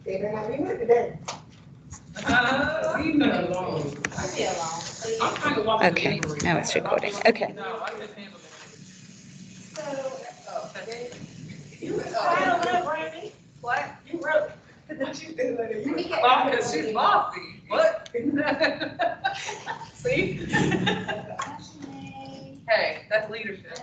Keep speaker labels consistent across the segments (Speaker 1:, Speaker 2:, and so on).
Speaker 1: They better not be with today.
Speaker 2: Leave me alone.
Speaker 3: Leave me alone.
Speaker 2: I'm trying to walk.
Speaker 4: Okay, now it's recording. Okay.
Speaker 2: No, I just handled it.
Speaker 1: You I don't know, Brandy.
Speaker 3: What?
Speaker 1: You wrote. What you do with it?
Speaker 3: Let me get.
Speaker 2: Oh, because she's bossy. What? See?
Speaker 3: Ashley.
Speaker 2: Hey, that's leadership.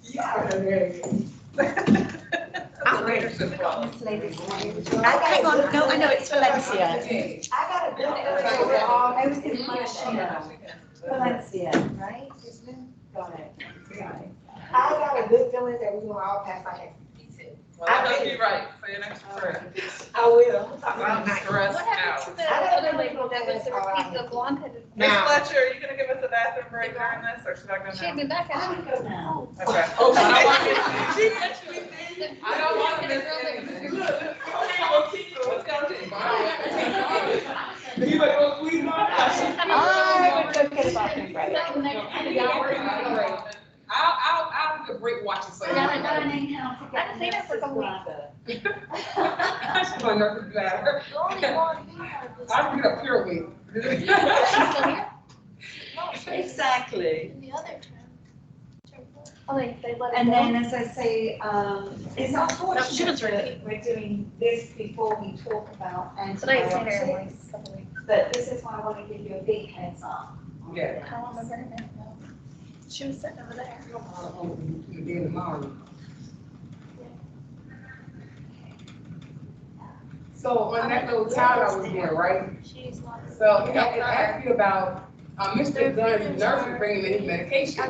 Speaker 1: Yeah, very good.
Speaker 2: That's leadership quality.
Speaker 3: Hang on, no, I know it's Valencia.
Speaker 1: I got a good feeling
Speaker 3: I was in Valencia, right? Got it.
Speaker 1: I got a good feeling that we're gonna all pass our next.
Speaker 2: Well, I know you're right. Say an extra prayer.
Speaker 1: I will. I'm
Speaker 2: I'm
Speaker 1: talking
Speaker 2: stressed
Speaker 5: What happened to
Speaker 2: out.
Speaker 5: the other lady that was the repeat, the blonde headed?
Speaker 2: Miss
Speaker 1: Now-
Speaker 2: Fletcher, are you gonna give us a bathroom break during this, or should I go
Speaker 5: She had
Speaker 2: now?
Speaker 5: been back
Speaker 3: I
Speaker 5: at.
Speaker 3: would go now.
Speaker 2: Okay.
Speaker 1: Oh,
Speaker 2: I don't want to miss I don't want to miss anything.
Speaker 1: Look, okay, well, keep it.
Speaker 2: Let's go to.
Speaker 1: You better go squeeze on.
Speaker 3: I would go get a bathroom break.
Speaker 2: I'll take a break watching something.
Speaker 3: Now we're learning how to
Speaker 5: I
Speaker 3: get.
Speaker 5: haven't seen her for a couple weeks.
Speaker 2: She's going to do that.
Speaker 5: The only blonde you had was.
Speaker 2: I'll get a pure week.
Speaker 5: She's still here?
Speaker 3: Exactly.
Speaker 5: In the other term. I think they let it
Speaker 3: And
Speaker 5: go.
Speaker 3: then, as I say, it's
Speaker 5: No, she was
Speaker 3: unfortunate
Speaker 5: ready.
Speaker 3: that we're doing this before we talk about
Speaker 5: But I ain't seen her in
Speaker 3: antibiotics.
Speaker 5: like a couple weeks.
Speaker 3: But this is why I want to give you a big heads up.
Speaker 2: Yeah.
Speaker 5: I don't remember her name. No. She was sitting over there.
Speaker 2: So on that little town I was in, right?
Speaker 5: She's not.
Speaker 2: So it asked you about, Mr. Gunn's nurse was bringing in his medication.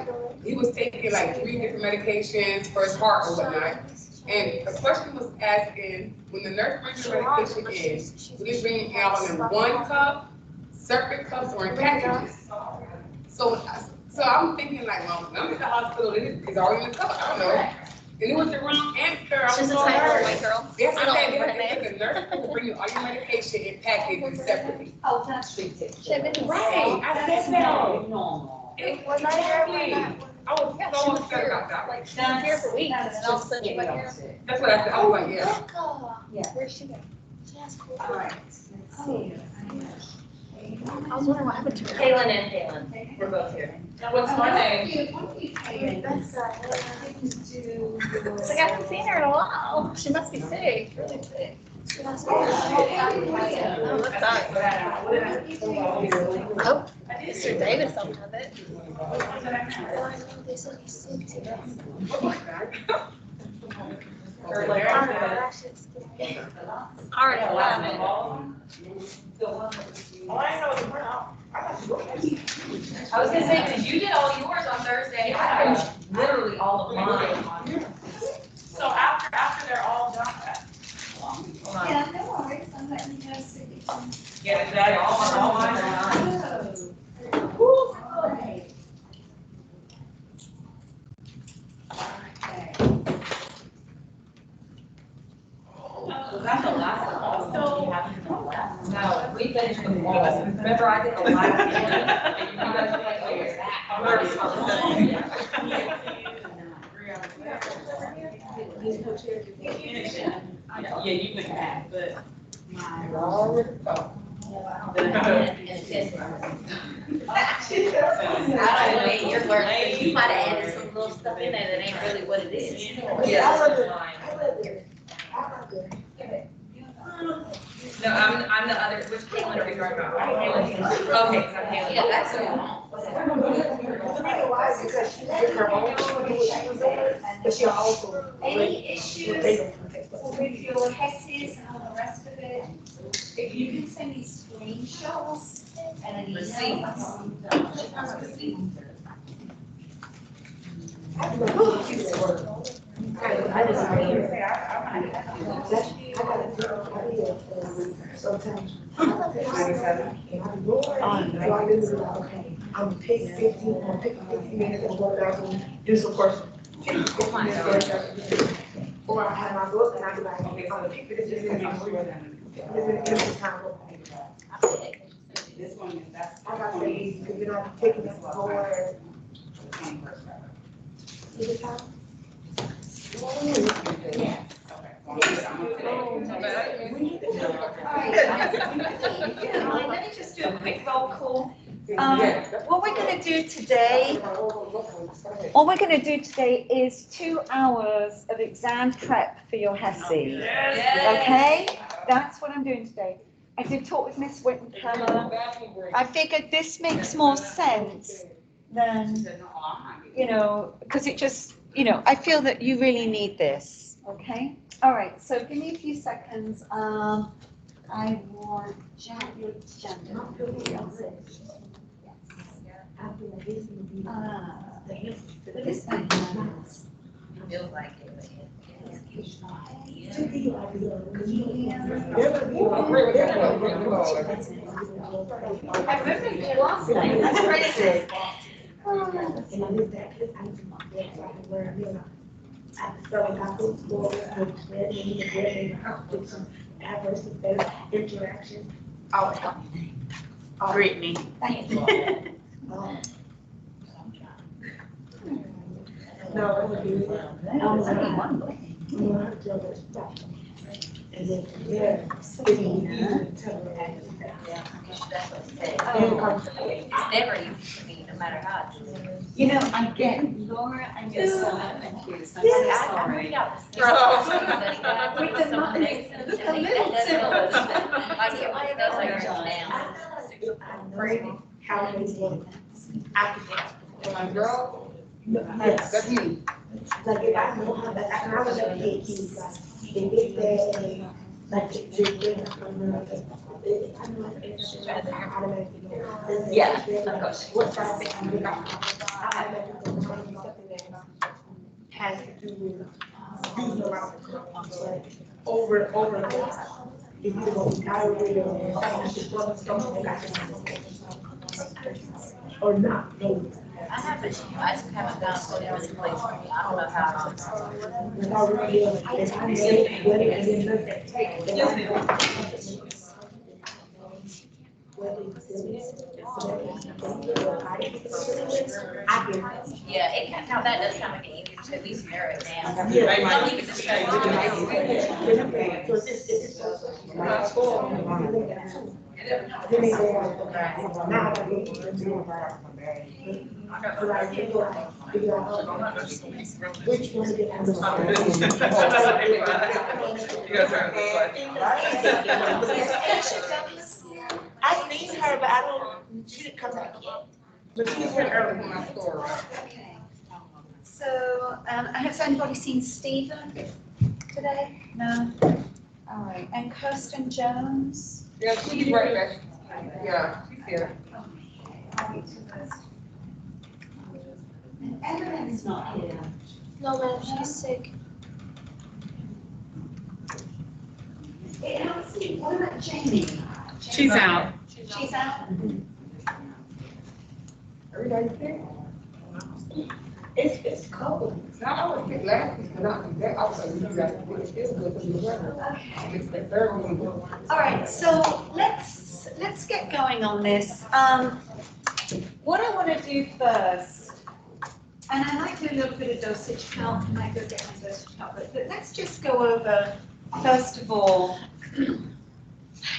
Speaker 2: He was taking like 3 different medications for his heart or whatnot. And the question was asking, when the nurse brings the medication in, will they bring it out in one cup, separate cups, or in packages? So I'm thinking like, well, I'm in the hospital, it's already in the cup, I don't know. And it was the wrong answer. I
Speaker 5: She's
Speaker 2: was
Speaker 5: a
Speaker 2: so
Speaker 5: tiny little
Speaker 2: hurt.
Speaker 5: white girl.
Speaker 2: Yes,
Speaker 5: I don't
Speaker 2: I
Speaker 5: remember her
Speaker 2: said,
Speaker 5: name.
Speaker 2: the nurse will bring you all your medication in packages separately.
Speaker 3: Oh, that's ridiculous.
Speaker 5: She had been.
Speaker 2: Right, I
Speaker 3: That is
Speaker 2: said that.
Speaker 3: not normal.
Speaker 5: Was I here when
Speaker 2: Exactly.
Speaker 5: that?
Speaker 2: I was
Speaker 5: Yeah,
Speaker 2: so
Speaker 5: she was
Speaker 2: upset
Speaker 5: here,
Speaker 2: about that.
Speaker 5: like, she was here for weeks, and
Speaker 3: That's
Speaker 5: then all of a
Speaker 3: just
Speaker 5: sudden she went here.
Speaker 3: idiotic.
Speaker 2: That's what I said, I was like, yeah.
Speaker 3: Yeah.
Speaker 5: Where's she going? She has cool.
Speaker 3: All right, let's see.
Speaker 5: I was wondering what happened to her.
Speaker 6: Kaylin and Kaylin, we're both here. What's my name?
Speaker 5: That's,
Speaker 3: Do.
Speaker 5: it's like I haven't seen her in a while. She must be sick, really sick. She must be. Oh, that's nice. Oh, Mr. Davis don't have it. They said he's sick today. Already.
Speaker 6: I was gonna say, cause you did all yours on Thursday, I finished literally all of mine.
Speaker 7: So after they're all done,
Speaker 3: Yeah, no worries, I'm letting you know so you can.
Speaker 6: Yeah, that all mine are done.
Speaker 3: Oh. Great. Okay.
Speaker 6: Was that the last one? You haven't done the last? No, we finished them all. Remember I did the last one? And you guys were like, oh, you're back. Yeah, you went back, but.
Speaker 2: I already thought.
Speaker 6: I don't know, your work, but you might have added some little stuff in there that ain't really what it is.
Speaker 1: Yeah, I love it. I love it.
Speaker 6: No, I'm the other, which Caitlin are we talking about? Okay, so I'm Caitlin. Yeah, that's
Speaker 1: The reason why is because she did her own, she knew what she was doing, but she also.
Speaker 3: Any issues with your HESIs and all the rest of it, if you can send me screenshots and an email.
Speaker 1: I sometimes. I'm pick 15, I'm picking 15 minutes and go back and do some course. Or I have my book and I be like, okay, I'm gonna pick this, this is time.
Speaker 7: this one, that's.
Speaker 1: I got to say, because you're not taking this forward. Is it time?
Speaker 7: Yeah. Okay.
Speaker 1: Let me just do a quick roll call.
Speaker 2: Yeah.
Speaker 1: What we're gonna do today, is 2 hours of exam prep for your HESI. Okay? That's what I'm doing today. I did talk with Miss Whittenkeller. I figured this makes more sense than, because it just, I feel that you really need this, okay? All right, so give me a few seconds. I want your agenda. This one.
Speaker 6: Feels like it.
Speaker 1: I remember you last night, that's crazy.
Speaker 6: Brittany.
Speaker 1: Thank you.
Speaker 6: It's never easy for me, no matter how.
Speaker 1: I get Laura and your son confused. I'm so
Speaker 6: I
Speaker 1: sorry.
Speaker 6: already got this.
Speaker 1: With the
Speaker 6: Someone next to me.
Speaker 1: a little similar.
Speaker 6: I get my nose like down.
Speaker 2: My girl, that's me.
Speaker 8: Like if I know how, like I was a kid, they get there, like
Speaker 6: Yeah.
Speaker 8: has to do with using around the clock, over. If you go diarrhea or not, maybe.
Speaker 6: I haven't, I just haven't done whatever the place for me. I don't know how. Yeah, it kind of, that does kind of make it easier to at least narrow it down. Some you can just say,
Speaker 8: Which one to I've seen her, but I don't, she didn't come back yet.
Speaker 2: But she's here early in my story.
Speaker 1: Okay. So, has anybody seen Stephen today? No? All right, and Kirsten Jones?
Speaker 2: Yeah, she's right there. Yeah, she's here.
Speaker 1: And Evelyn's not here.
Speaker 5: No, ma'am, she's sick.
Speaker 1: What about Jamie?
Speaker 4: She's out.
Speaker 1: She's out?
Speaker 2: Everybody here?
Speaker 8: It's cold.
Speaker 2: Now, I was sick last week, but not that, I was like, you guys, it feels good because of the weather.
Speaker 1: Okay.
Speaker 2: It's the third one.
Speaker 1: All right, so let's get going on this. What I want to do first, and I might do a little bit of dosage count, I might go get my dosage count, but let's just go over, first of all,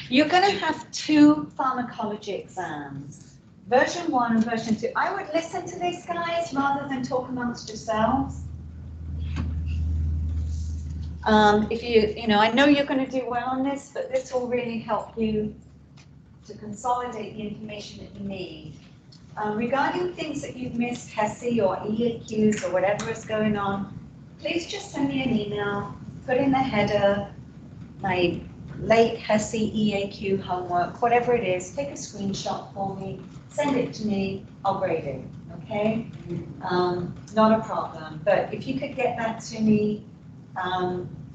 Speaker 1: you're going to have 2 pharmacology exams. Version 1 and version 2. I would listen to these guys rather than talk amongst yourselves. If I know you're going to do well on this, but this will really help you to consolidate the information that you need. Regarding things that you've missed, HESI or EAQs or whatever is going on, please just send me an email, put in the header, my late HESI EAQ homework, whatever it is, take a screenshot for me, send it to me, I'll grade it, okay? Not a problem, but if you could get that to me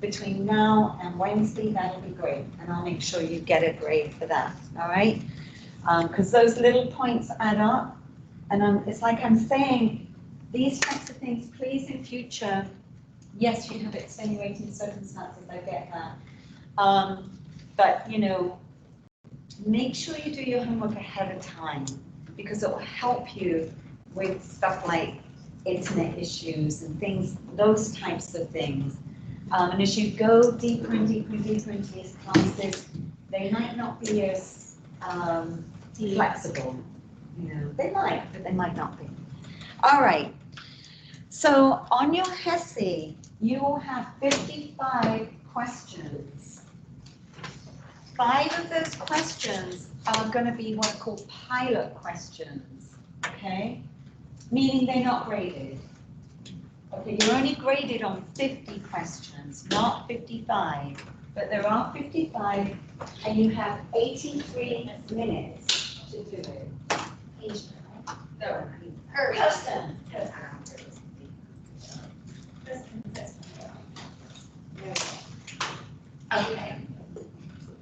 Speaker 1: between now and Wednesday, that'll be great, and I'll make sure you get a grade for that, all right? Because those little points add up, and it's like I'm saying, these types of things, please in future, yes, you have extenuating circumstances, I get that. But, make sure you do your homework ahead of time because it will help you with stuff like internet issues and things, those types of things. And as you go deeper and deeper and deeper into these classes, They might not be as flexible. You know, they might, but they might not be. All right. So on your HESI, you will have 55 questions. 5 of those questions are going to be what are called pilot questions, okay? Meaning they're not graded. Okay, you're only graded on 50 questions, not 55, but there are 55, and you have 83 minutes to do it. Kirsten. Okay.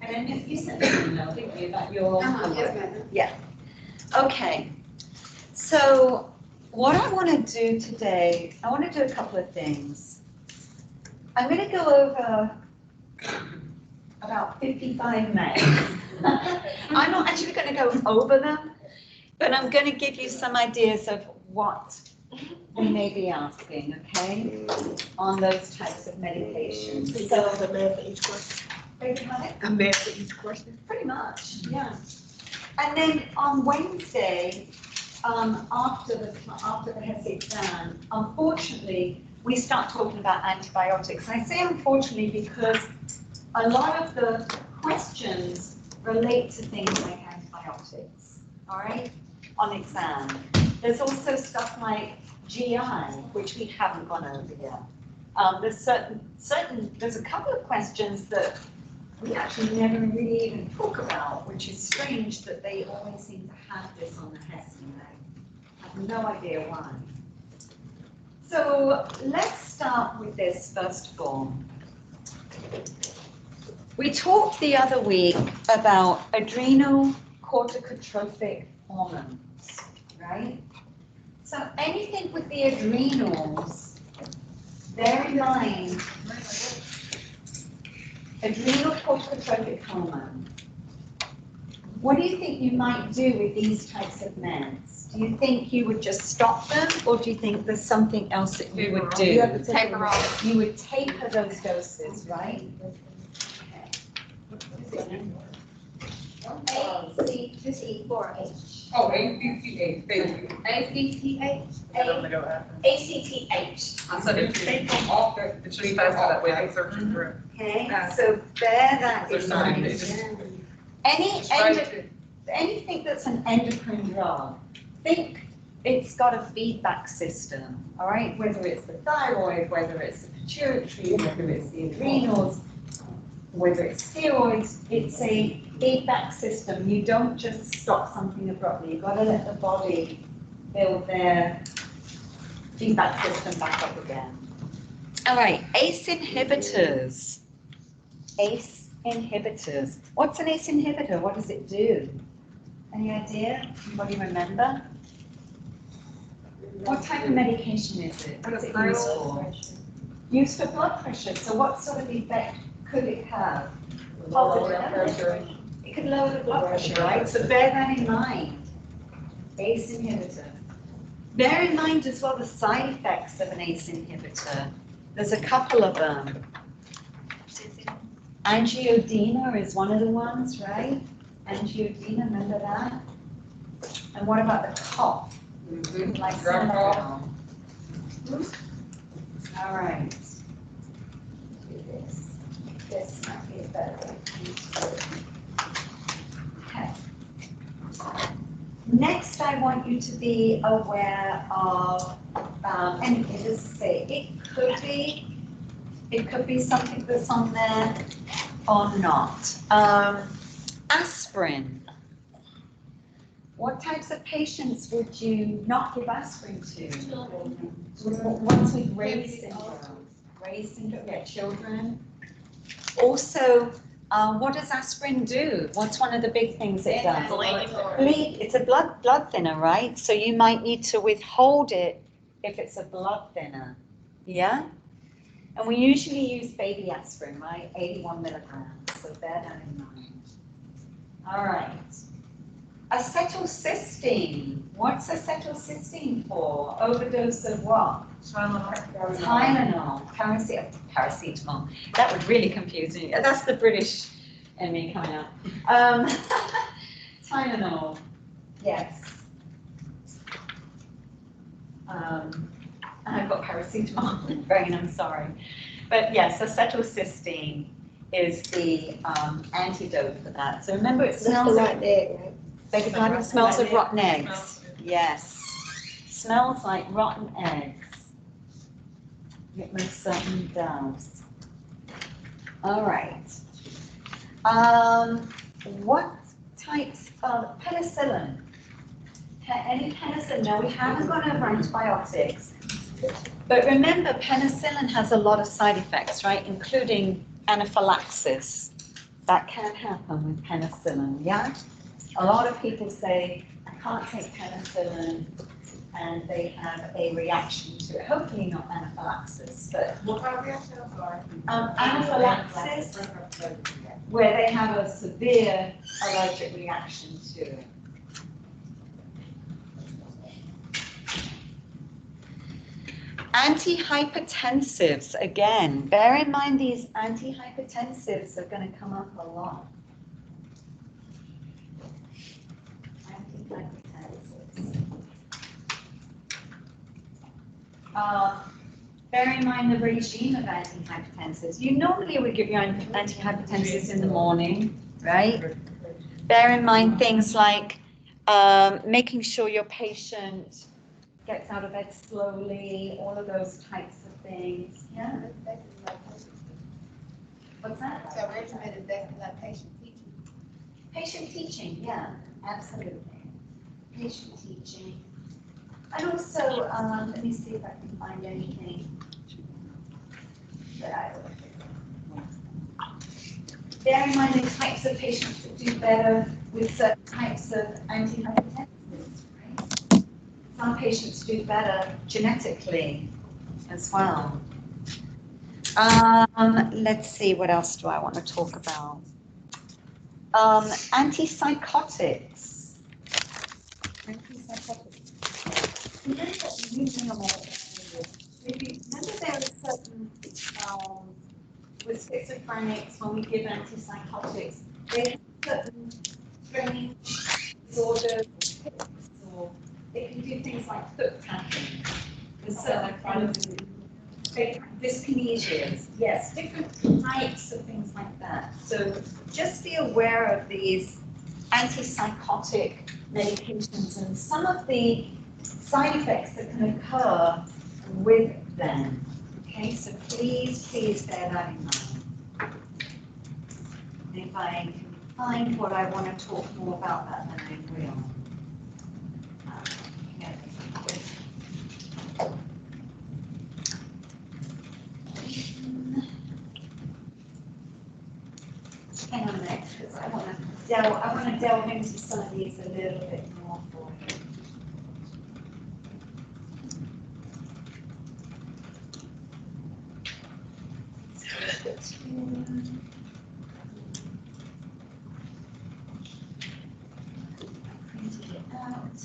Speaker 1: And then you sent me an email, didn't you, about your homework? Yeah. Okay. So what I want to do today, I want to do a couple of things. I'm going to go over about 55 names. I'm not actually going to go over them, but I'm going to give you some ideas of what they may be asking, okay, on those types of medications.
Speaker 8: So the math for each question.
Speaker 1: Maybe have it?
Speaker 8: A math for each question.
Speaker 1: Pretty much, yeah. And then on Wednesday, after the HES exam, unfortunately, we start talking about antibiotics. I say unfortunately because a lot of the questions relate to things like antibiotics, all right, on exam. There's also stuff like GI, which we haven't gone over yet. There's a couple of questions that we actually never really even talk about, which is strange that they always seem to have this on the HES, and I have no idea why. So let's start with this first of all. We talked the other week about adrenal corticotrophic hormones, right? So anything with the adrenals, bear in mind, adrenal corticotrophic hormone. What do you think you might do with these types of meds? Do you think you would just stop them, or do you think there's something else that you would do?
Speaker 5: Taper off.
Speaker 1: You would taper those doses, right?
Speaker 3: ACT4H.
Speaker 2: Oh, ACTH, thank you.
Speaker 3: ACTH.
Speaker 6: So they take them
Speaker 2: Off
Speaker 6: off,
Speaker 2: the.
Speaker 6: it should be faster that way, they search through.
Speaker 1: Okay, so bear that in mind. Anything that's an endocrine drug, think it's got a feedback system, all right? Whether it's the thyroid, whether it's the pituitary, whether it's the adrenals, whether it's steroids, it's a feedback system. You don't just stop something abruptly. You've got to let the body build their feedback system back up again. All right, ACE inhibitors. ACE inhibitors. What's an ACE inhibitor? What does it do? Any idea? Anybody remember? What type of medication is it? What's it used for? Used for blood pressure. So what sort of effect could it have? Positive. It could lower the blood pressure, right? So bear that in mind. ACE inhibitor. Bear in mind as well the side effects of an ACE inhibitor. There's a couple of them. Angioedema is one of the ones, right? Angioedema, remember that? And what about the cough? Like Senegal. All right. Do this. This might be a better way to use it. Okay. Next, I want you to be aware of, and it is say it could be something that's on there or not. Aspirin. What types of patients would you not give aspirin to? Ones with Ray's syndrome. Ray's syndrome, yeah, children. Also, what does aspirin do? What's one of the big things it does? Bleed. It's a blood thinner, right? So you might need to withhold it if it's a blood thinner. Yeah? And we usually use baby aspirin, right? 81 milligrams. So bear that in mind. All right. Acetylcysteine. What's acetylcysteine for? Overdose of what? Tylenol. Paracetamol. That would really confuse me. That's the British and me coming out. Tylenol, yes. And I've got paracetamol in the brain, I'm sorry. But yes, acetylcysteine is the antidote for that. So remember, it
Speaker 5: That's the
Speaker 1: smells of,
Speaker 5: right egg, right?
Speaker 1: beg your pardon, smells of rotten eggs. Yes, smells like rotten eggs. It most certainly does. All right. What types of penicillin? Any penicillin? No, we haven't gone over antibiotics. But remember, penicillin has a lot of side effects, right? Including anaphylaxis. That can happen with penicillin, yeah? A lot of people say, I can't take penicillin, and they have a reaction to it. Hopefully not anaphylaxis, but
Speaker 2: What kind of reaction, I'm sorry?
Speaker 1: anaphylaxis, where they have a severe allergic reaction to it. Antihypertensives, again, bear in mind these antihypertensives are going to come up a lot. Antihypertensives. Bear in mind the regime of antihypertensives. You normally would give your antihypertensives in the morning, right? Bear in mind things like making sure your patient gets out of bed slowly, all of those types of things. Yeah. What's that?
Speaker 5: So regimented, that's like patient teaching.
Speaker 1: Patient teaching, yeah, absolutely. Patient teaching. And also, let me see if I can find anything that I would. Bear in mind the types of patients that do better with certain types of antihypertensives, right? Some patients do better genetically as well. Let's see, what else do I want to talk about? Antipsychotics. Antipsychotics. Remember, there are certain, with schizophrenics, when we give antipsychotics, they have certain brain disorders, or they can do things like foot tapping. There's certain things, dyskinesias, yes, different types of things like that. So just be aware of these antipsychotic medications and some of the side effects that can occur with them. Okay, so please bear that in mind. And if I can find what I want to talk more about that, then I will. Hang on a minute, because I want to delve into some of these a little bit more for you. Printed it out.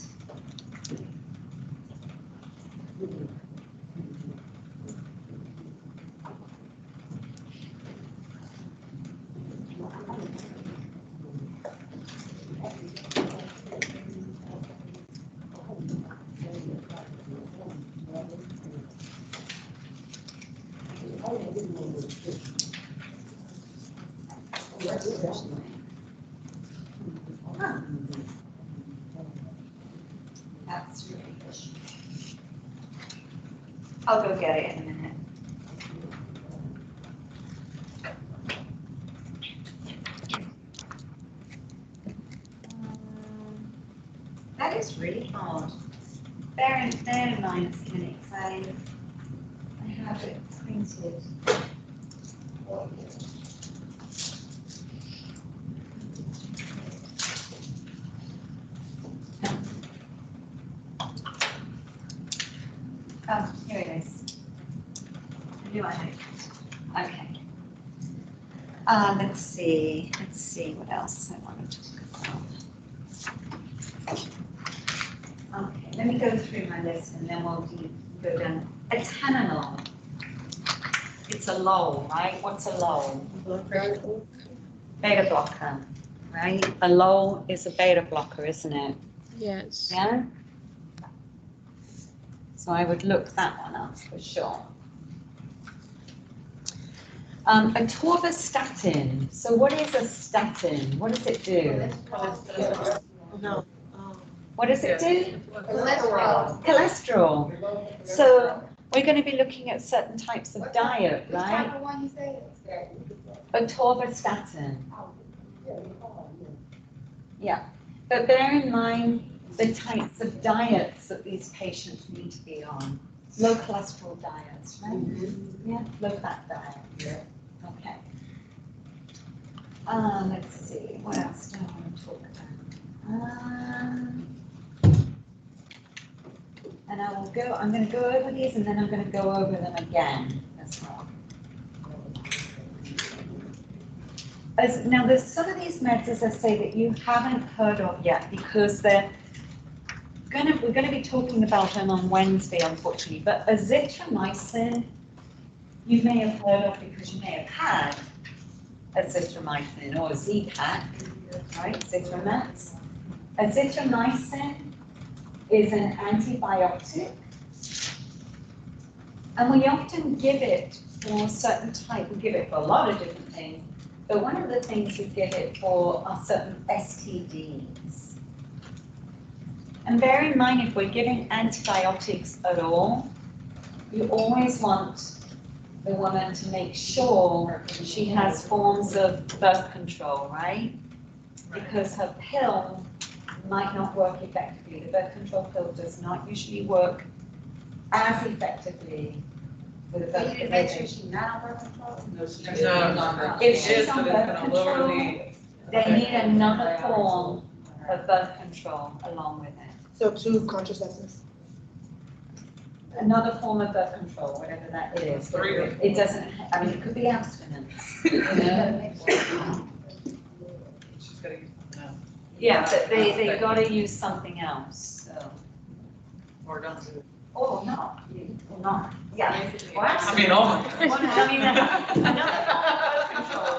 Speaker 1: Huh. That's really good. I'll go get it in a minute. That is really hard. Bear in mind, clinics, I have it printed. Oh, here it is. I knew I had it. Okay. Let's see what else I want to talk about. Okay, let me go through my list and then we'll go down. Atenolol. It's a lull, right? What's a lull? beta blocker, right? A LOL is a beta blocker, isn't it?
Speaker 5: Yes.
Speaker 1: Yeah? So I would look that one up for sure. Atorvastatin. So what is a statin? What does it do?
Speaker 8: No.
Speaker 1: What does it do?
Speaker 5: Cholesterol.
Speaker 1: Cholesterol. So we're going to be looking at certain types of diet,
Speaker 5: Which type
Speaker 1: right?
Speaker 5: of one you say?
Speaker 1: Atorvastatin. Yeah, but bear in mind the types of diets that these patients need to be on. Low cholesterol diets, right? Yeah, low fat diet. Okay. Let's see, what else do I want to talk about? And I'm going to go over these and then I'm going to go over them again as well. Now, there's some of these meds, as I say, that you haven't heard of yet because we're going to be talking about them on Wednesday, unfortunately. But azithromycin, you may have heard of because you may have had azithromycin or Z-Pack, right? Zithromax. Azithromycin is an antibiotic, and we often give it for a certain type. We give it for a lot of different things. But one of the things we give it for are certain STDs. And bear in mind, if we're giving antibiotics at all, you always want the woman to make sure she has forms of birth control, right? Because her pill might not work effectively. The birth control pill does not usually work as effectively with a birth control.
Speaker 5: Make sure she's not on birth control.
Speaker 1: If she's on birth control, they need another form of birth control along with it.
Speaker 8: So 2 contraceptives.
Speaker 1: Another form of birth control, whatever that is. It doesn't, I mean, it could be abstinence, you know? Yeah, but they gotta use something else, so.
Speaker 9: Or don't do it.
Speaker 1: Or not, yeah. Or
Speaker 9: I mean, oh.
Speaker 1: Well, I mean, another birth control,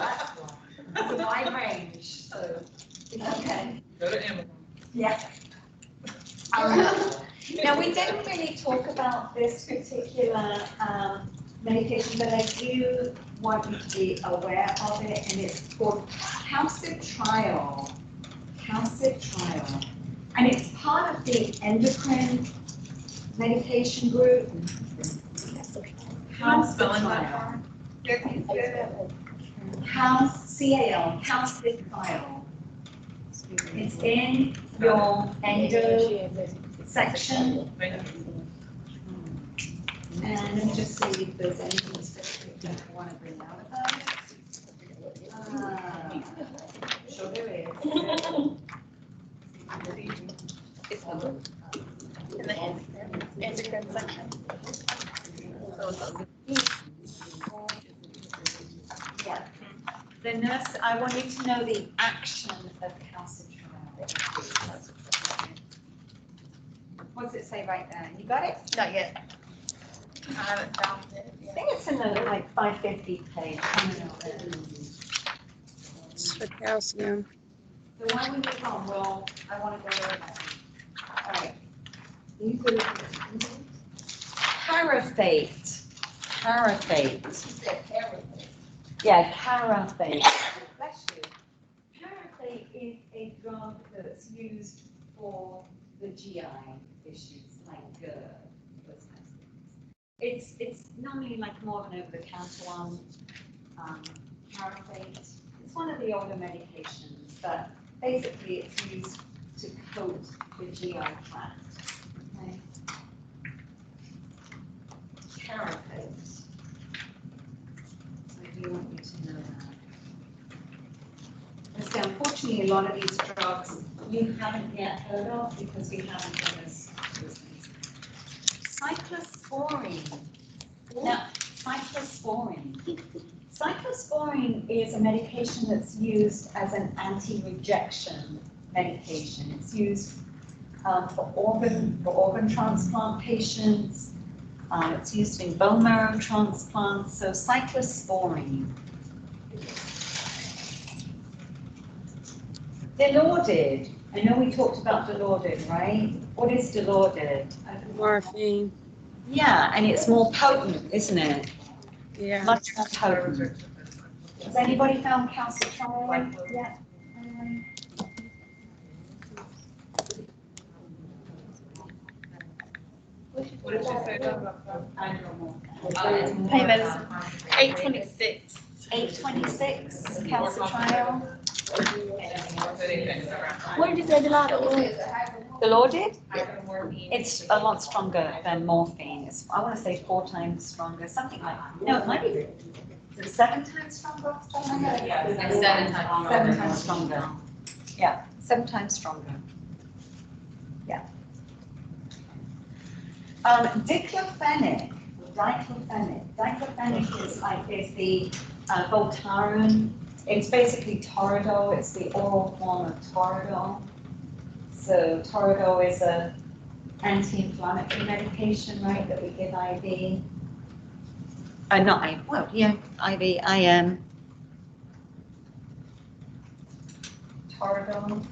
Speaker 1: that's a wide range, so, okay.
Speaker 9: Go to Amazon.
Speaker 1: Yeah. Now, we didn't really talk about this particular medication, but I do want you to be aware of it, and it's called calcitriol. Calcitriol. And it's part of the endocrine medication group. Calcitriol. Calcitriol. It's in your endo section. And let me just see if there's anything specific that I want to bring out about it. Sure there is.
Speaker 5: In the endocrine section.
Speaker 1: Yeah. The nurse, I want you to know the action of calcitriol. What's it say right there? You got it?
Speaker 5: Not yet. I haven't found it
Speaker 1: I
Speaker 5: yet.
Speaker 1: think it's in the 550 page.
Speaker 4: It's for calcium.
Speaker 1: The one we move on, I want to go over that. All right. Caraphate. Yeah, caraphate. Bless you. Caraphate is a drug that's used for the GI issues like GERD, those kinds of things. It's normally like more of an over-the-counter one. Caraphate. It's one of the older medications, but basically it's used to coat the GI tract. Okay. Caraphate. I do want you to know that. So unfortunately, a lot of these drugs you haven't yet heard of because we haven't done this. Cyclosporine. Now, cyclosporine is a medication that's used as an anti-rejection medication. It's used for organ transplant patients. It's used in bone marrow transplants. So cyclosporine. Dilaudid. I know we talked about Dilaudid, right? What is Dilaudid?
Speaker 4: Morphine.
Speaker 1: Yeah, and it's more potent, isn't it?
Speaker 4: Yeah.
Speaker 1: Much more potent. Has anybody found calcitriol yet?
Speaker 2: What did you say about
Speaker 5: Pain medicine, 826.
Speaker 1: 826 calcitriol.
Speaker 5: What did you say, Delano?
Speaker 1: Dilaudid? It's a lot stronger than morphine. It's, I want to say 4 times stronger, something like, no, it might be, is it 7 times stronger? Something like that?
Speaker 6: Yeah, it's 7 times.
Speaker 1: 7 times stronger. Yeah, 7 times stronger. Yeah. Diclofenac, diclofenac is the Voltaren. It's basically Toradol. It's the oral form of Toradol. So Toradol is a anti-inflammatory medication, right, that we give IV. Not IV, well, yeah, IV, IM. Toradol,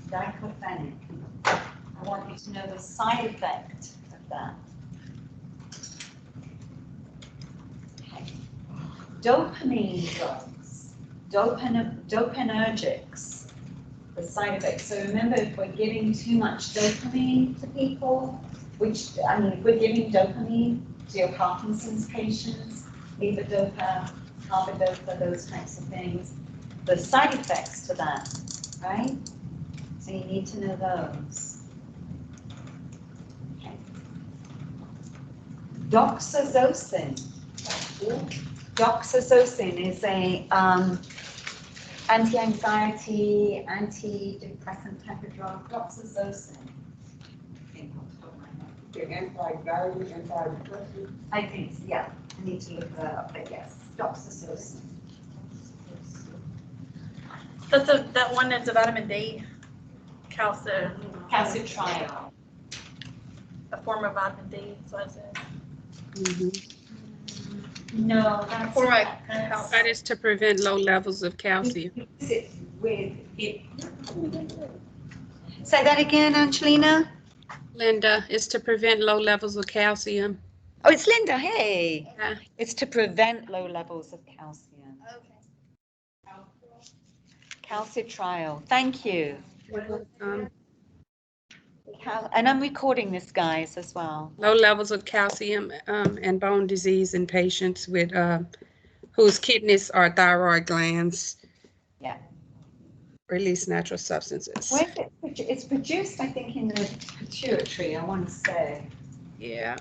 Speaker 1: diclofenac. I want you to know the side effect of that. Okay. Dopamine drugs, dopaminergics, the side effects. So remember, if we're giving too much dopamine to people, which, I mean, if we're giving dopamine to your Parkinson's patients, levodopa, carbidopa, those types of things, the side effects to that, right? So you need to know those. Doxazocin. Doxazocin is a anti-anxiety, antidepressant type of drug. Doxazocin.
Speaker 8: Anti-anxiety, anti-depressant.
Speaker 1: I think, yeah. I need to look that up, but yes, doxazocin.
Speaker 5: That's that one that's a vitamin D,
Speaker 1: Calcitriol.
Speaker 5: a form of vitamin D, so I said.
Speaker 1: No, that's.
Speaker 5: Form of
Speaker 4: That is to prevent low levels of calcium.
Speaker 1: Use it with it. Say that again, Angelina.
Speaker 4: Linda, it's to prevent low levels of calcium.
Speaker 1: Oh, it's Linda. Hey.
Speaker 4: Yeah.
Speaker 1: It's to prevent low levels of calcium.
Speaker 5: Okay.
Speaker 1: Calcitriol. Thank you.
Speaker 4: Um,
Speaker 1: And I'm recording this, guys, as well.
Speaker 4: low levels of calcium and bone disease in patients with whose kidneys or thyroid glands
Speaker 1: Yeah.
Speaker 4: release natural substances.
Speaker 1: Where's it? It's produced, I think, in the pituitary, I want to say.
Speaker 4: Yeah.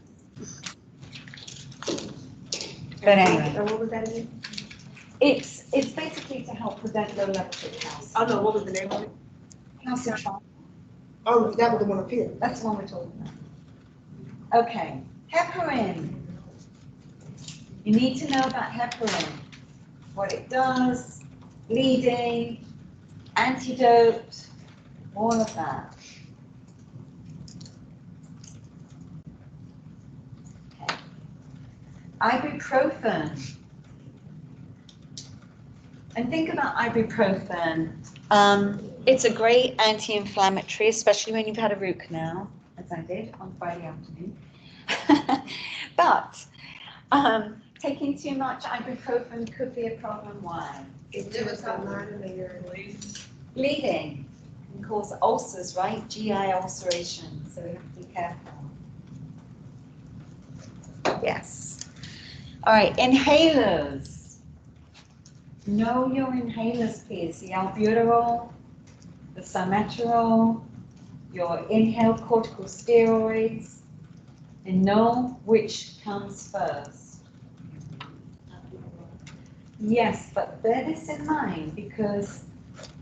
Speaker 1: But anyway,
Speaker 8: And what was that again?
Speaker 1: it's basically to help prevent low levels of calcium.
Speaker 8: Oh, no, what was the name of it?
Speaker 1: Calcitriol.
Speaker 8: Oh, that was the one up here.
Speaker 1: That's the one we're talking about. Okay, heparin. You need to know about heparin, what it does, bleeding, antidote, all of that. Okay. Ibuprofen. And think about ibuprofen. It's a great anti-inflammatory, especially when you've had a root canal, as I did on Friday afternoon. But taking too much ibuprofen could be a problem. Why?
Speaker 8: It was a line in the urine.
Speaker 1: Bleeding can cause ulcers, right? GI ulceration, so we have to be careful. Yes. All right, inhalers. Know your inhalers, please. The albuterol, the salmeterol, your inhaled corticosteroids, and know which comes first. Yes, but bear this in mind because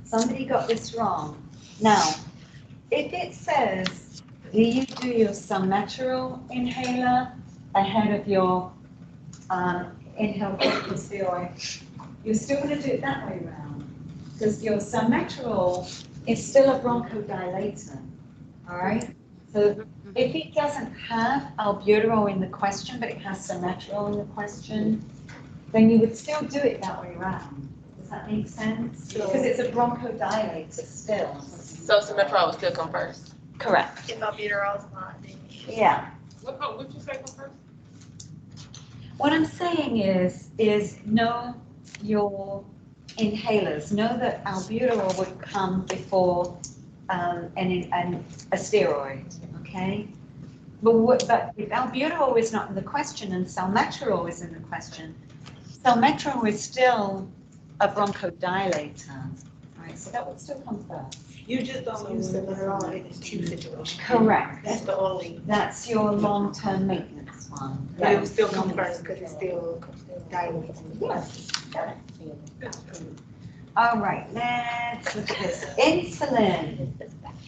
Speaker 1: somebody got this wrong. Now, if it says, do you do your salmeterol inhaler ahead of your inhaled corticosteroid, you're still going to do it that way around because your salmeterol is still a bronchodilator, all right? So if it doesn't have albuterol in the question, but it has salmeterol in the question, then you would still do it that way around. Does that make sense? Because it's a bronchodilator still.
Speaker 8: So Symmetrol would still come first.
Speaker 1: Correct.
Speaker 5: If albuterol's not.
Speaker 1: Yeah.
Speaker 2: What you say come first?
Speaker 1: What I'm saying is know your inhalers. Know that albuterol would come before a steroid, okay? But if albuterol is not in the question and salmeterol is in the question, salmeterol is still a bronchodilator, right? So that would still come first.
Speaker 8: You just don't use Symmetrol in acute situations.
Speaker 1: Correct.
Speaker 8: That's the only.
Speaker 1: That's your long-term maintenance one.
Speaker 8: But it would still come first because it's still dilated.
Speaker 1: Yes. All right, let's look at this. Insulin.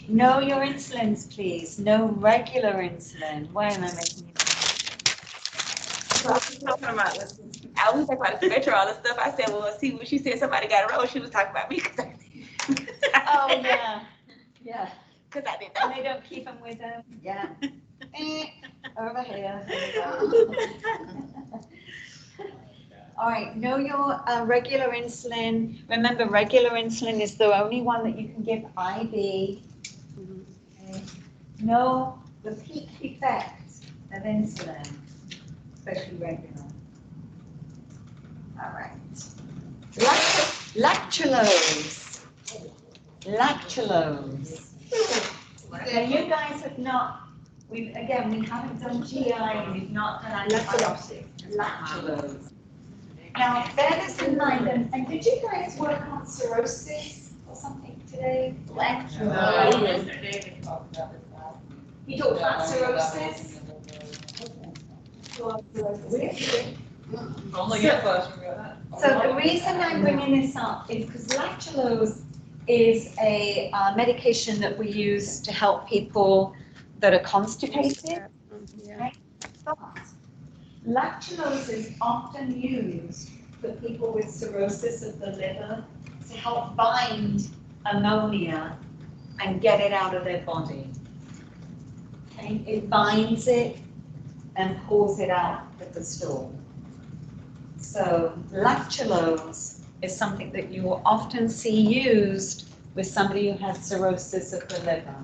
Speaker 1: Know your insulins, please. No regular insulin. Why am I making you?
Speaker 8: Talking about this. I was talking about the Symmetrol and stuff. I said, well, see, when she said somebody got it wrong, she was talking about me.
Speaker 1: Oh, yeah. Yeah.
Speaker 8: Because I didn't
Speaker 1: And
Speaker 8: know.
Speaker 1: they don't keep them with them? Yeah. Over here. All right, know your regular insulin. Remember, regular insulin is the only one that you can give IV. Okay. Know the peak effect of insulin, especially regular. All right. Lactulose. Lactulose. Now, you guys have not, we haven't done GI, and we've not done antibiotics. Lactulose. Now, bear this in mind, and did you guys work on cirrhosis or something today? Lactulose. You talked about cirrhosis?
Speaker 9: Only your question, we got that.
Speaker 1: So the reason I'm bringing this up is because lactulose is a medication that we use to help people that are constipated.
Speaker 4: Yeah.
Speaker 1: But lactulose is often used for people with cirrhosis of the liver to help bind ammonia and get it out of their body. Okay? It binds it and pulls it out of the stool. So lactulose is something that you will often see used with somebody who has cirrhosis of the liver.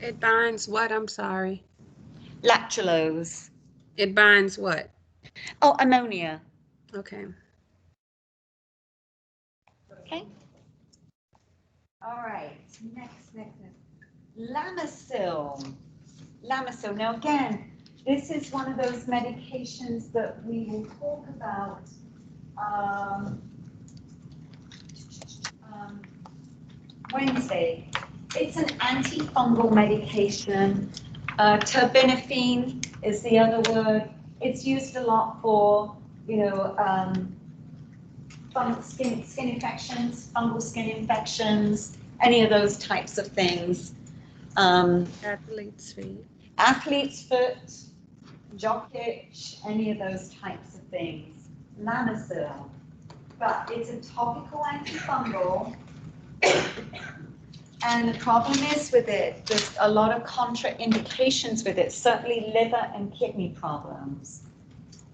Speaker 4: It binds what? I'm sorry.
Speaker 1: Lactulose.
Speaker 4: It binds what?
Speaker 1: Oh, ammonia.
Speaker 4: Okay.
Speaker 1: Okay. All right. Next. Lamisil. Lamisil. Now again, this is one of those medications that we will talk about Wednesday. It's an antifungal medication. Terbinafine is the other word. It's used a lot for, skin infections, fungal skin infections, any of those types of things.
Speaker 4: Athlete's feet.
Speaker 1: Athlete's foot, jock itch, any of those types of things. Lamisil. But it's a topical antifungal. And the problem is with it, there's a lot of contraindications with it, certainly liver and kidney problems.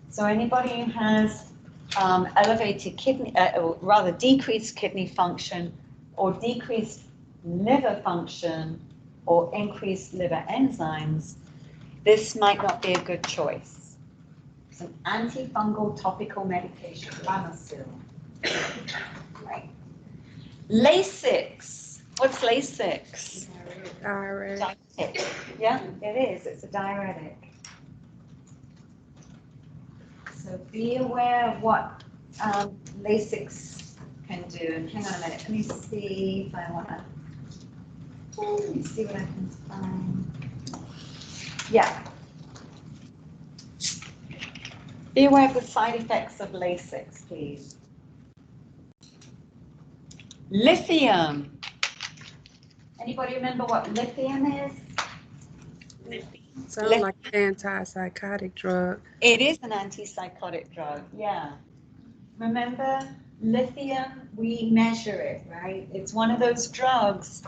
Speaker 1: So anybody who has elevated kidney, or rather decreased kidney function or decreased liver function or increased liver enzymes, this might not be a good choice. It's an antifungal topical medication, Lamisil. Right. Lasix. What's Lasix?
Speaker 4: Diuretic.
Speaker 1: Diuretic. Yeah, it is. It's a diuretic. So be aware of what Lasix can do. And hang on a minute. Let me see if I want to. Let me see what I can find. Yeah. Be aware of the side effects of Lasix, please. Lithium. Anybody remember what lithium is?
Speaker 4: Sounds like an antipsychotic drug.
Speaker 1: It is an antipsychotic drug, yeah. Remember, lithium, we measure it, right? It's one of those drugs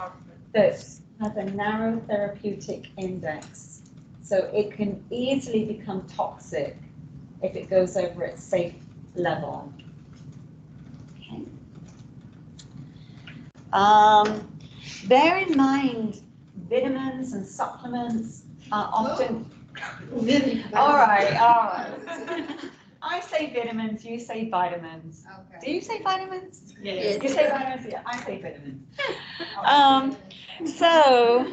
Speaker 1: that has a narrow therapeutic index. So it can easily become toxic if it goes over its safe level. Okay. Bear in mind, vitamins and supplements are often. All right. I say vitamins, you say vitamins. Do you say vitamins?
Speaker 8: Yes.
Speaker 1: You say vitamins, yeah, I say vitamins. So,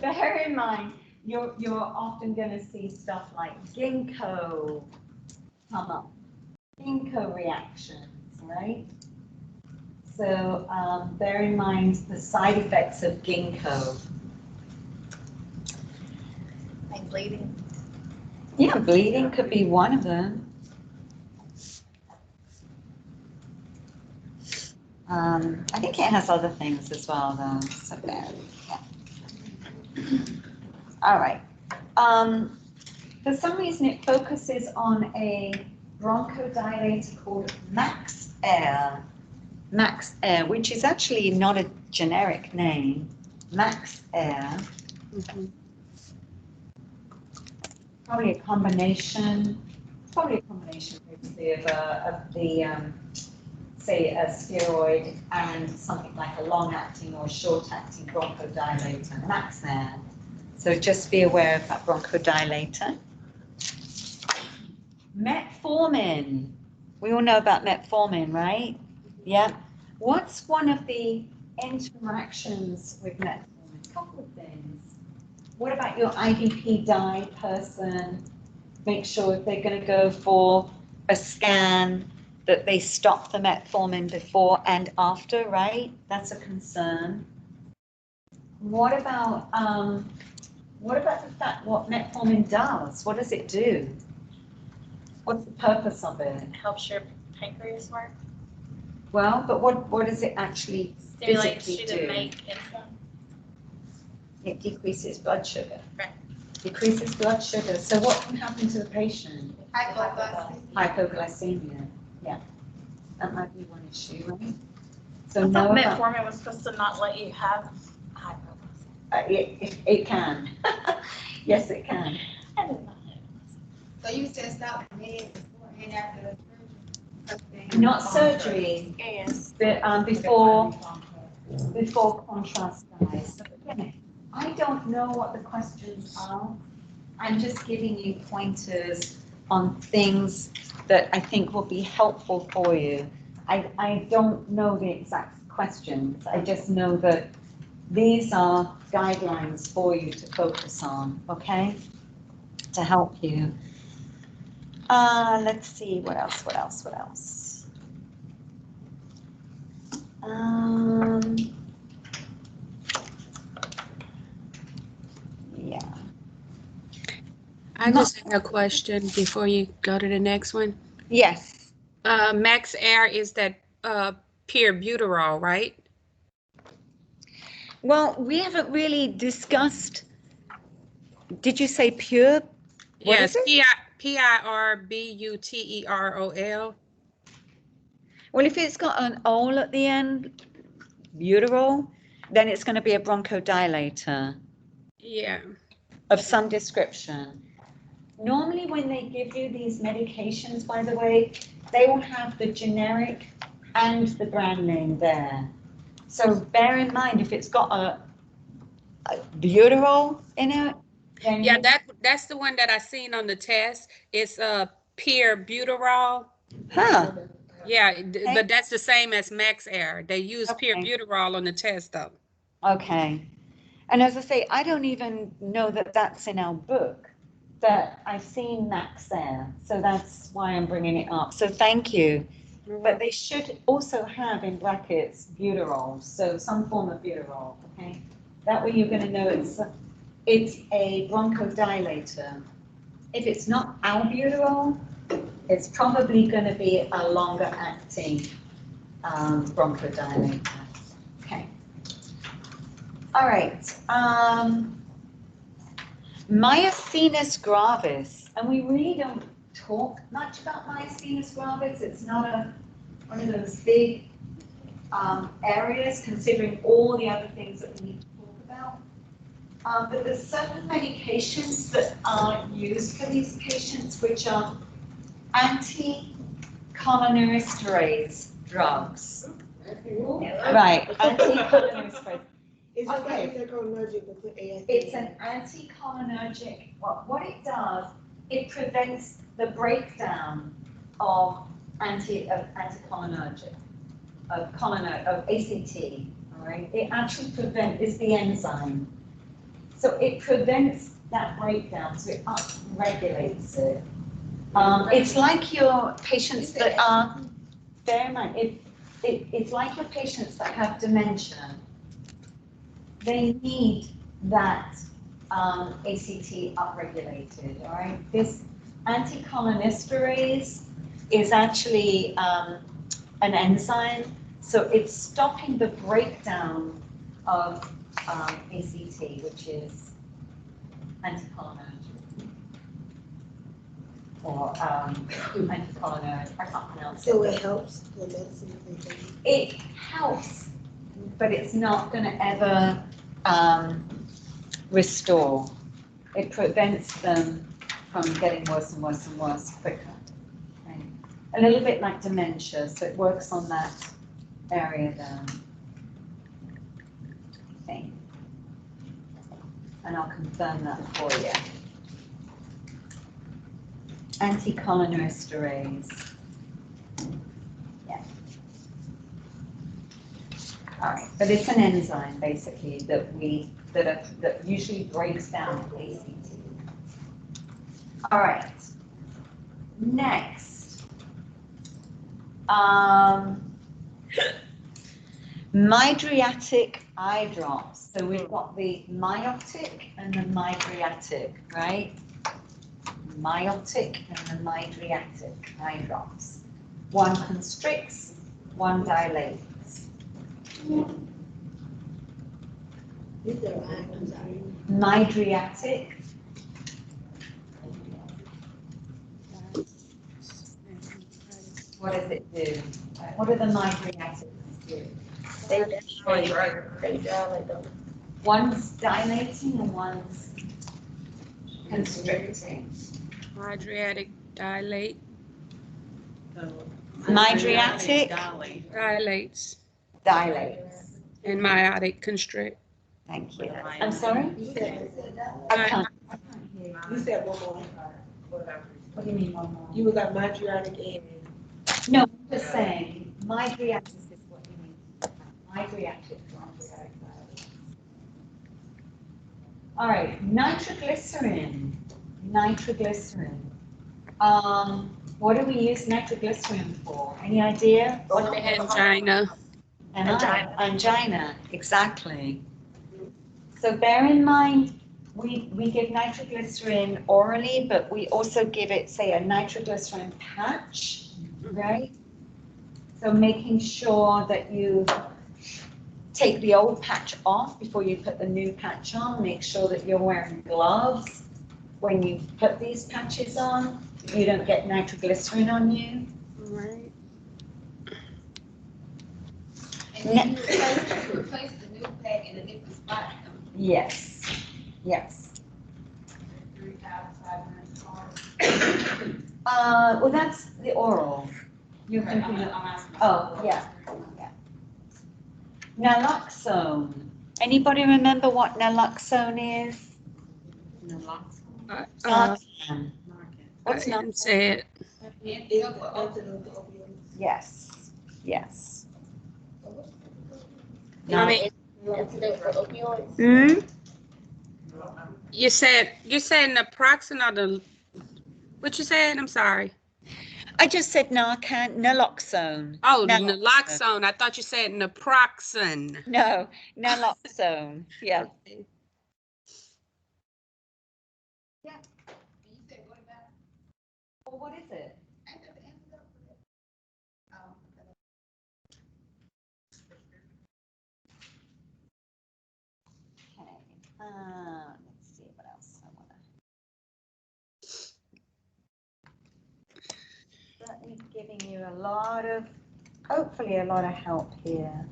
Speaker 1: bear in mind, you're often gonna see stuff like ginkgo come up, ginkgo reactions, right? So, bear in mind the side effects of ginkgo.
Speaker 5: Like bleeding.
Speaker 1: Yeah, bleeding could be one of them. I think it has other things as well, though. So yeah. All right. For some reason, it focuses on a bronchodilator called Max Air. Max Air, which is actually not a generic name. Max Air.
Speaker 4: Mhm.
Speaker 1: Probably a combination. Probably a combination, basically, of the say a steroid and something like a long-acting or short-acting bronchodilator, Max there. So just be aware of that bronchodilator. Metformin. We all know about metformin, right? Yeah. What's one of the interactions with metformin? A couple of things. What about your IVP dye person? Make sure if they're going to go for a scan that they stop the metformin before and after, right? That's a concern. What about the fact what metformin does? What does it do? What's the purpose of it?
Speaker 5: It helps your pancreas work.
Speaker 1: Well, but what does it actually
Speaker 5: Stimulates you
Speaker 1: physically
Speaker 5: to
Speaker 1: do?
Speaker 5: make insulin.
Speaker 1: It decreases blood sugar.
Speaker 5: Right.
Speaker 1: Decreases blood sugar. So what can happen to the patient? Hypoglycemia. Yeah. That might be one issue, right? So
Speaker 5: I thought
Speaker 1: no,
Speaker 5: metformin was supposed to not let you have hypoglycemia.
Speaker 1: it can. Yes, it can.
Speaker 5: I did not know.
Speaker 3: So you said stop meds before and after the surgery?
Speaker 1: Not surgery,
Speaker 5: Yes.
Speaker 1: but before contrast dyes. So again, I don't know what the questions are. I'm just giving you pointers on things that I think will be helpful for you. I don't know the exact questions. I just know that these are guidelines for you to focus on, okay? To help you. Let's see, what else? Yeah.
Speaker 4: I just have a question before you go to the next one.
Speaker 1: Yes.
Speaker 4: Max Air is that pure butyrol, right?
Speaker 1: Well, we haven't really discussed, did you say pure? What
Speaker 4: Yes,
Speaker 1: is it?
Speaker 4: PIRBUTEROL.
Speaker 1: Well, if it's got an ol at the end, butyrol, then it's going to be a bronchodilator
Speaker 4: Yeah.
Speaker 1: of some description. Normally, when they give you these medications, by the way, they will have the generic and the brand name there. So bear in mind, if it's got a butyrol in it, then
Speaker 4: Yeah, that's the one that I seen on the test. It's pure butyrol.
Speaker 1: huh?
Speaker 4: Yeah,
Speaker 1: Okay.
Speaker 4: but that's the same as Max Air. They use pure
Speaker 1: Okay.
Speaker 4: butyrol on the test though.
Speaker 1: Okay. And as I say, I don't even know that that's in our book, but I've seen Max there, so that's why I'm bringing it up. So thank you. But they should also have in brackets butyrol, so some form of butyrol, okay? That way you're going to know it's a bronchodilator. If it's not albuterol, it's probably going to be a longer acting bronchodilator. Okay. All right. Myasthenia gravis, and we really don't talk much about myasthenia gravis. It's not one of those big areas, considering all the other things that we need to talk about. But there's certain medications that are used for these patients, which are anti-cholinesterase drugs. Right, anticholinergic.
Speaker 8: It's just
Speaker 1: Okay.
Speaker 8: like anticholinergic, but put ASD.
Speaker 1: It's an anticholinergic. What it does, it prevents the breakdown of anticholinergic, of ACT, all right? It actually is the enzyme. So it prevents that breakdown, so it upregulates it. It's like your patients that are, bear in mind, it's like your patients that have dementia. They need that ACT upregulated, all right? This anticholinesterase is actually an enzyme, so it's stopping the breakdown of ACT, which is anticholinergic. Or anticholinergic, I can't pronounce it.
Speaker 8: So it helps the medicine.
Speaker 1: It helps, but it's not going to ever restore. It prevents them from getting worse and worse and worse quicker. Okay? A little bit like dementia, so it works on that area there. Okay. And I'll confirm that for you. Anticholinesterase. Yeah. All right, but it's an enzyme basically that usually breaks down ACT. All right. Next, mydriatic eye drops. So we've got the myotic and the mydriatic, right? Myotic and the mydriatic eye drops. One constricts, one dilates. Mydriatic. What does it do? What do the mydriatics do?
Speaker 5: They dilate them.
Speaker 1: One's dilating and one's constricting.
Speaker 4: Mydriatic dilate,
Speaker 1: Mydriatic
Speaker 4: dilates,
Speaker 1: dilates.
Speaker 4: and meiotic constrict.
Speaker 1: Thank you. I'm sorry? I can't hear.
Speaker 8: You said one more.
Speaker 1: What do you mean one more?
Speaker 8: You was at mydriatic and.
Speaker 1: No, I'm just saying, mydriatic is what you mean. Mydriatic. All right, nitroglycerin. Nitroglycerin. What do we use nitroglycerin for? Any idea?
Speaker 4: Angina.
Speaker 1: Angina, exactly. So bear in mind, we give nitroglycerin orally, but we also give it, say, a nitroglycerin patch, right? So making sure that you take the old patch off before you put the new patch on. Make sure that you're wearing gloves when you put these patches on. You don't get nitroglycerin on you.
Speaker 4: Right.
Speaker 3: And then you replace the new pack in a different spot.
Speaker 1: Yes, yes. Well, that's the oral. You're thinking of, oh, yeah, yeah. Naloxone. Anybody remember what naloxone is? Narcan. What's
Speaker 4: I
Speaker 1: not?
Speaker 4: didn't say it.
Speaker 1: Yes, yes.
Speaker 4: I mean,
Speaker 5: Antidote for opioids.
Speaker 1: Hmm?
Speaker 4: you said naproxen or the, what you said? I'm sorry.
Speaker 1: I just said Narcan, naloxone.
Speaker 4: Oh, naloxone. I thought you said naproxen.
Speaker 1: No, naloxone, yeah.
Speaker 3: You said, what about?
Speaker 1: Well, what is it?
Speaker 3: I know the antidote for that.
Speaker 1: Okay, let's see what else I want to. Certainly giving you a lot of, hopefully a lot of help here.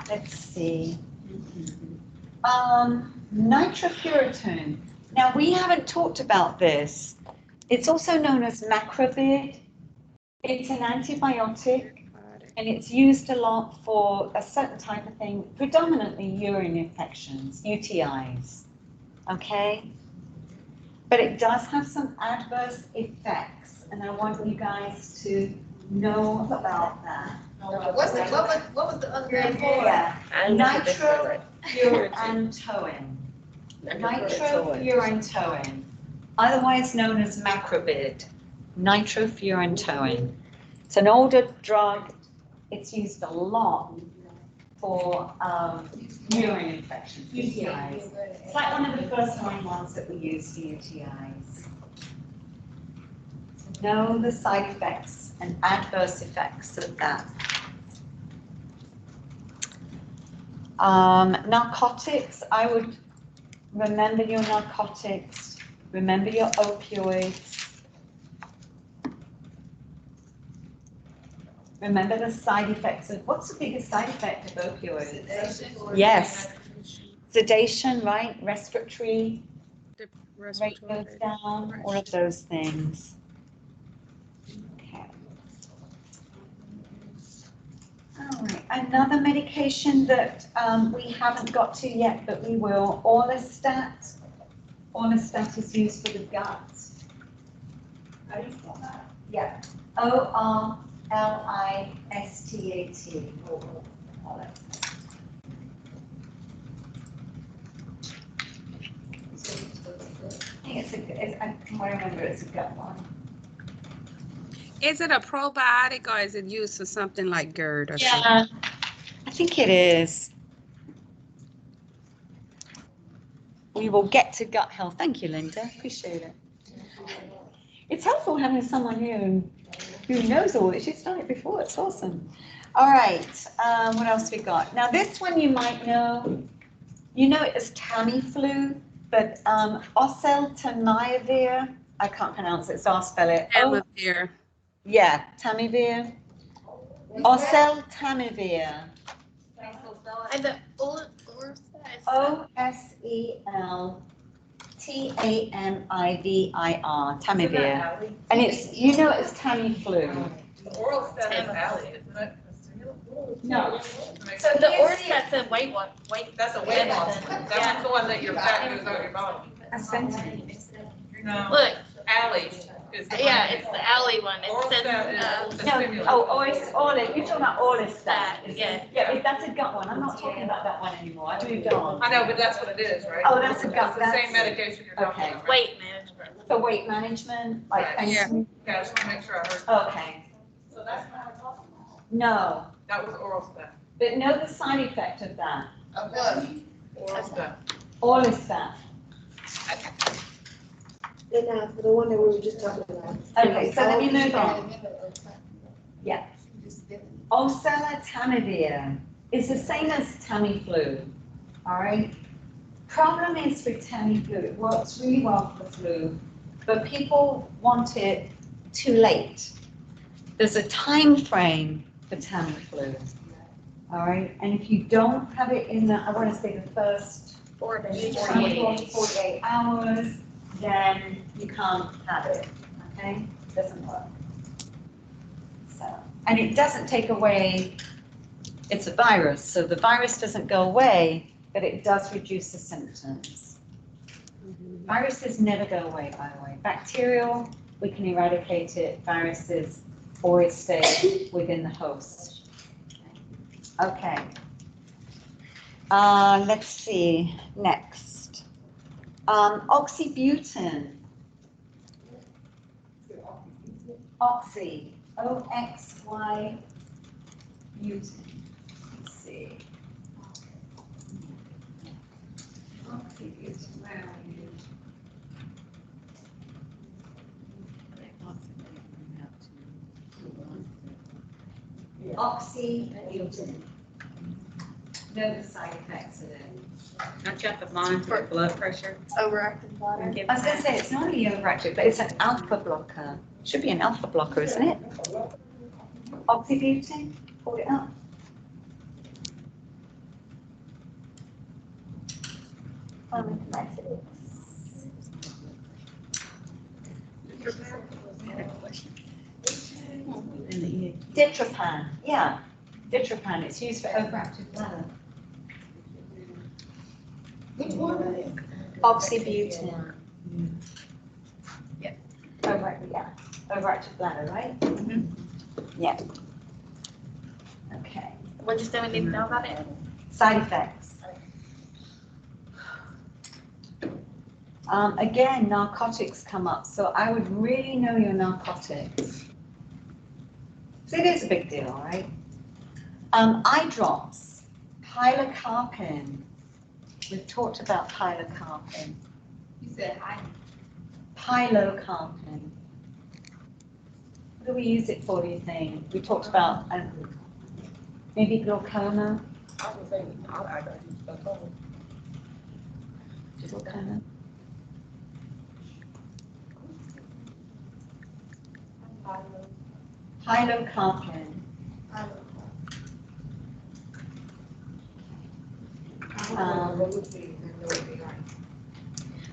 Speaker 1: Let's see. Nitrofurantoin. Now, we haven't talked about this. It's also known as macrobid. It's an antibiotic and it's used a lot for a certain type of thing, predominantly urine infections, UTIs. Okay? But it does have some adverse effects, and I want you guys to know about that.
Speaker 5: What was the other name for it?
Speaker 1: Yeah, nitrofurantoin. Nitrofurantoin, otherwise known as macrobid. Nitrofurantoin. It's an older drug. It's used a lot for urine infections, UTIs. It's like one of the first line ones that we use for UTIs. Know the side effects and adverse effects of that. Narcotics, I would remember your narcotics, remember your opioids. Remember the side effects of, what's the biggest side effect of opioids? Yes. Sedation, right? Respiratory rate goes down, all of those things. Okay. All right, another medication that we haven't got to yet, but we will, Orlistat. Orlistat is used for the gut. How do you spell that? Yeah, Orlistat. I can remember it's a gut one.
Speaker 4: Is it a probiotic or is it used for something like GERD or something?
Speaker 1: Yeah, I think it is. We will get to gut health. Thank you, Linda. Appreciate it. It's helpful having someone here who knows all this. She's done it before. It's awesome. All right. What else we got? Now, this one you might know. You know it as Tamiflu, but oseltamivir. I can't pronounce it, so I'll spell it.
Speaker 4: Tamiflu.
Speaker 1: Yeah, Tamivir. Oseltamivir.
Speaker 5: And the Orlistat is
Speaker 1: Oseltamivir. Tamivir. And it's, you know it's Tamiflu.
Speaker 9: Oral stuff is alley, isn't it?
Speaker 1: No.
Speaker 5: So the Orlistat's a weight one,
Speaker 9: That's a weight loss. That's the one that your fat goes out your body.
Speaker 1: A sentence.
Speaker 9: No,
Speaker 5: look,
Speaker 9: alley is the one.
Speaker 5: yeah, it's the alley one. It
Speaker 9: Oral
Speaker 5: says,
Speaker 9: stuff is the
Speaker 1: No,
Speaker 9: stimulant.
Speaker 1: you're talking about Orlistat.
Speaker 5: yeah.
Speaker 1: Yeah, that's a gut one. I'm not talking about that one anymore. I moved on.
Speaker 9: I know, but that's what it is, right?
Speaker 1: Oh, that's a gut-
Speaker 9: It's the same
Speaker 1: that's-
Speaker 9: medication you're talking
Speaker 1: okay.
Speaker 9: about. right?
Speaker 5: Weight management.
Speaker 1: For weight management, like,
Speaker 9: Right.
Speaker 4: Yeah.
Speaker 9: Okay, I just want to make sure I heard.
Speaker 1: Okay,
Speaker 7: So that's not what I'm talking about.
Speaker 1: no,
Speaker 9: That was oral stuff.
Speaker 1: but know the side effect of that.
Speaker 9: Oral stuff.
Speaker 1: Orlistat.
Speaker 8: And for the one that we were just talking about.
Speaker 1: Okay, so let me move on. Yeah. Oseltamivir is the same as Tamiflu, all right? Problem is with Tamiflu, it works really well for flu, but people want it too late. There's a time frame for Tamiflu, all right? And if you don't have it in the, I want to say the first 48 hours, then you can't have it, okay? Doesn't work. So, and it doesn't take away, it's a virus, so the virus doesn't go away, but it does reduce the symptoms. Viruses never go away, by the way. Bacterial, we can eradicate it. Viruses always stay within the host. Okay. Let's see, next. Oxybutynin. Oxy, O-X-Y, butynin. Let's see. Oxybutynin, where are you? Oxybutynin. Know the side effects of it.
Speaker 4: I got the line for blood pressure.
Speaker 5: Overactive bladder.
Speaker 1: I was gonna say, it's not really overactive, but it's an alpha blocker. Should be an alpha blocker, isn't it? Oxybutynin, pull it up. Pharmacometrics. Ditropan, yeah. Ditropan, it's used for overactive bladder. Oxybutynin.
Speaker 5: Yeah.
Speaker 1: Overactive bladder, right? Yeah. Okay.
Speaker 5: What you say we need to know about it?
Speaker 1: Side effects. Again, narcotics come up, so I would really know your narcotics. So it is a big deal, right? Eye drops, pilocarpine. We've talked about pilocarpine.
Speaker 3: You said hi.
Speaker 1: Pilocarpine. What do we use it for, do you think? We talked about maybe glaucoma.
Speaker 8: I was saying, I got you stuff on.
Speaker 1: Glaucoma. Pilocarpine.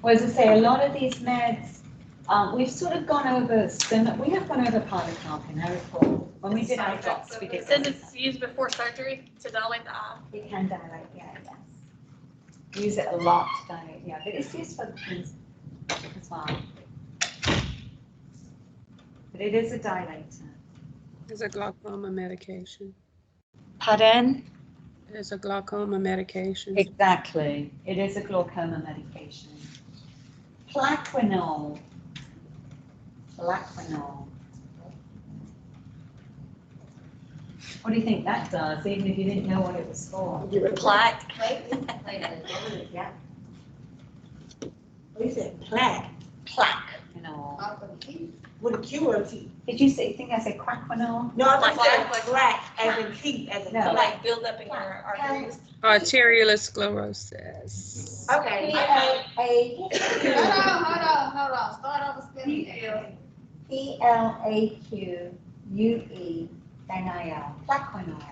Speaker 1: Well, as I say, a lot of these meds, we've sort of gone over we have gone over pilocarpine, I recall. When we did eye drops, we did.
Speaker 5: Said it's used before surgery to dilate the eye.
Speaker 1: It can dilate, yeah, yes. Use it a lot to dilate, yeah, but it's used for things as well. But it is a dilator.
Speaker 4: It's a glaucoma medication.
Speaker 1: Pardon?
Speaker 4: It's a glaucoma medication.
Speaker 1: Exactly. It is a glaucoma medication. Plaquenil. Plaquenil. What do you think that does, even if you didn't know what it was for? Plaque. Yeah.
Speaker 8: What you said, plaque,
Speaker 1: Plaque. You know.
Speaker 8: with a Q or a T?
Speaker 1: Did you say, think I said quaquenil?
Speaker 8: No, I
Speaker 5: Like
Speaker 8: thought
Speaker 5: that,
Speaker 8: like plaque, as in T, as in.
Speaker 1: No.
Speaker 5: Like build up in your arteries.
Speaker 4: Arterial sclerosis.
Speaker 8: Okay.
Speaker 3: Hold on. Start over spelling.
Speaker 1: Plaquenil. Plaquenil.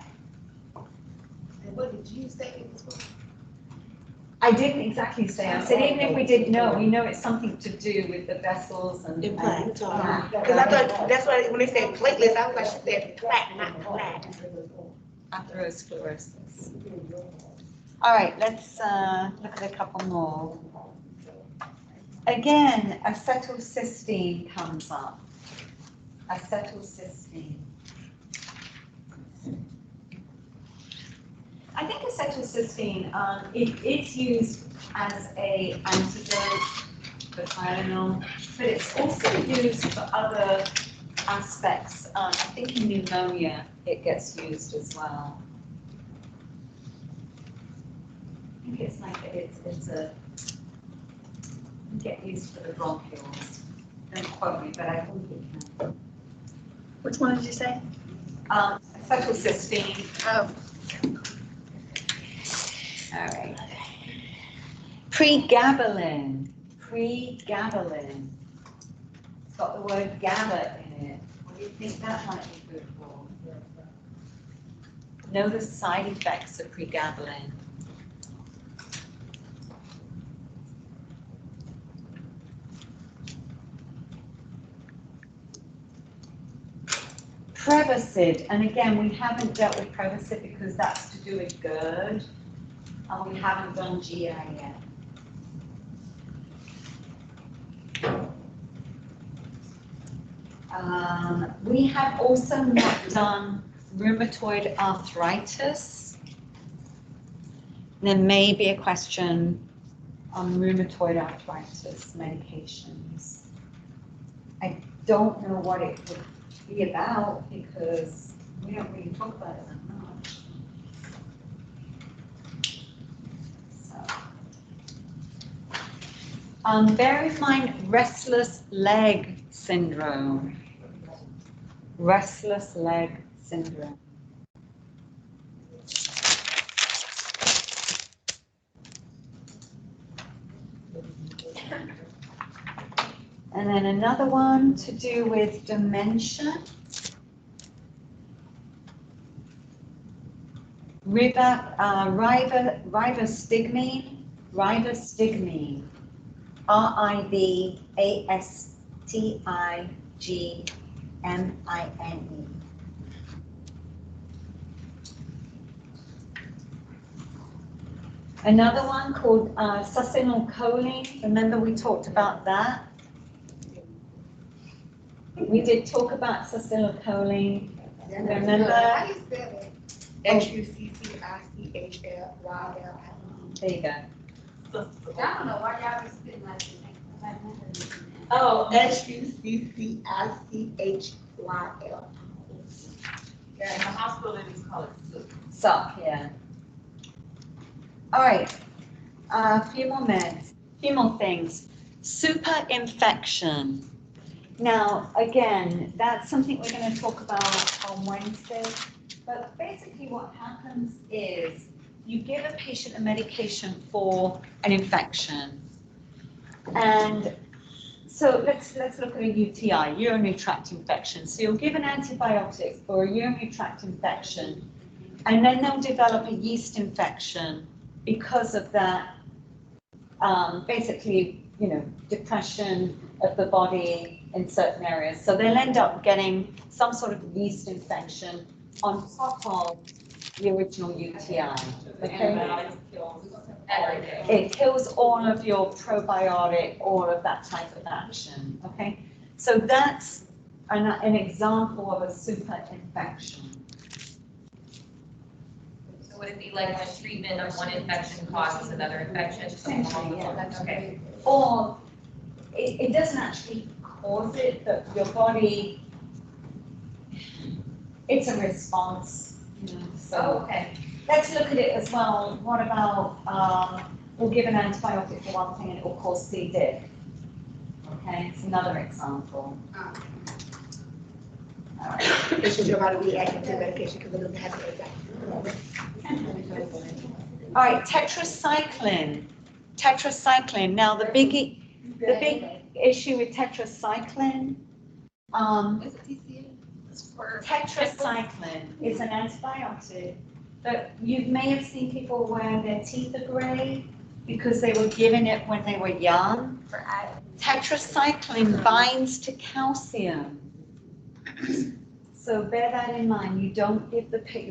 Speaker 3: And what did you say it was for?
Speaker 1: I didn't exactly say. I said even if we didn't know, we know it's something to do with the vessels and.
Speaker 8: In plaque.
Speaker 1: and-
Speaker 8: Because I thought, that's why, when they said platelets, I was like, she said plaque, not plaque.
Speaker 1: Atherosclerosis. All right, let's look at a couple more. Again, acetylcysteine comes up. Acetylcysteine. I think acetylcysteine, it's used as a antidote for Tylenol, but it's also used for other aspects. I think in pneumonia it gets used as well. I think it's like it's a get used for the bronchioles. Don't quote me, but I think it can.
Speaker 5: Which one did you say?
Speaker 1: Acetylcysteine.
Speaker 5: Oh.
Speaker 1: All right. Pregabalin. Pregabalin. It's got the word GABA in it. What do you think that might be good for? Know the side effects of pregabalin. Prevacid, and again, we haven't dealt with Prevacid because that's to do with GERD, and we haven't done GI yet. We have also not done rheumatoid arthritis. There may be a question on rheumatoid arthritis medications. I don't know what it would be about because we don't really talk about it that much. So, bear in mind restless leg syndrome. Restless leg syndrome. And then another one to do with dementia. Ribostigmine. Ribostigmine. R-I-B-A-S Tigmine. Another one called succinylcholine. Remember we talked about that? We did talk about succinylcholine. Remember?
Speaker 8: How do you spell it? SUCCICHLYL.
Speaker 1: There you go.
Speaker 3: I don't know why y'all be spitting like this.
Speaker 1: Oh,
Speaker 8: SUCCICHYL.
Speaker 6: Yeah, in the hospital, they just call it soup.
Speaker 1: suck, yeah. All right, a few more minutes, few more things. Super infection. Now, again, that's something we're going to talk about on Wednesday. But basically what happens is you give a patient a medication for an infection. And so let's look at a UTI, urinary tract infection. So you'll give an antibiotic for a urinary tract infection, and then they'll develop a yeast infection because of that, basically, depression of the body in certain areas. So they'll end up getting some sort of yeast infection on top of the original UTI. Okay?
Speaker 6: Antibiotics kill everything.
Speaker 1: It kills all of your probiotic, all of that type of action. Okay? So that's an example of a super infection.
Speaker 6: So would it be like a treatment of one infection causes another infection?
Speaker 1: Essentially, yeah.
Speaker 6: Okay.
Speaker 1: Or it doesn't actually cause it, but your body, it's a response, so.
Speaker 6: Oh, okay.
Speaker 1: Let's look at it as well. What about, we'll give an antibiotic for one thing and it will cause C. diff. Okay, it's another example. All right.
Speaker 8: Because your body reacting to medication because it doesn't have the exact.
Speaker 1: All right, tetracycline. Tetracycline. Now the big issue with tetracycline, tetracycline is an antibiotic that you may have seen people where their teeth are gray because they were given it when they were young. Tetracycline binds to calcium. So bear that in mind. You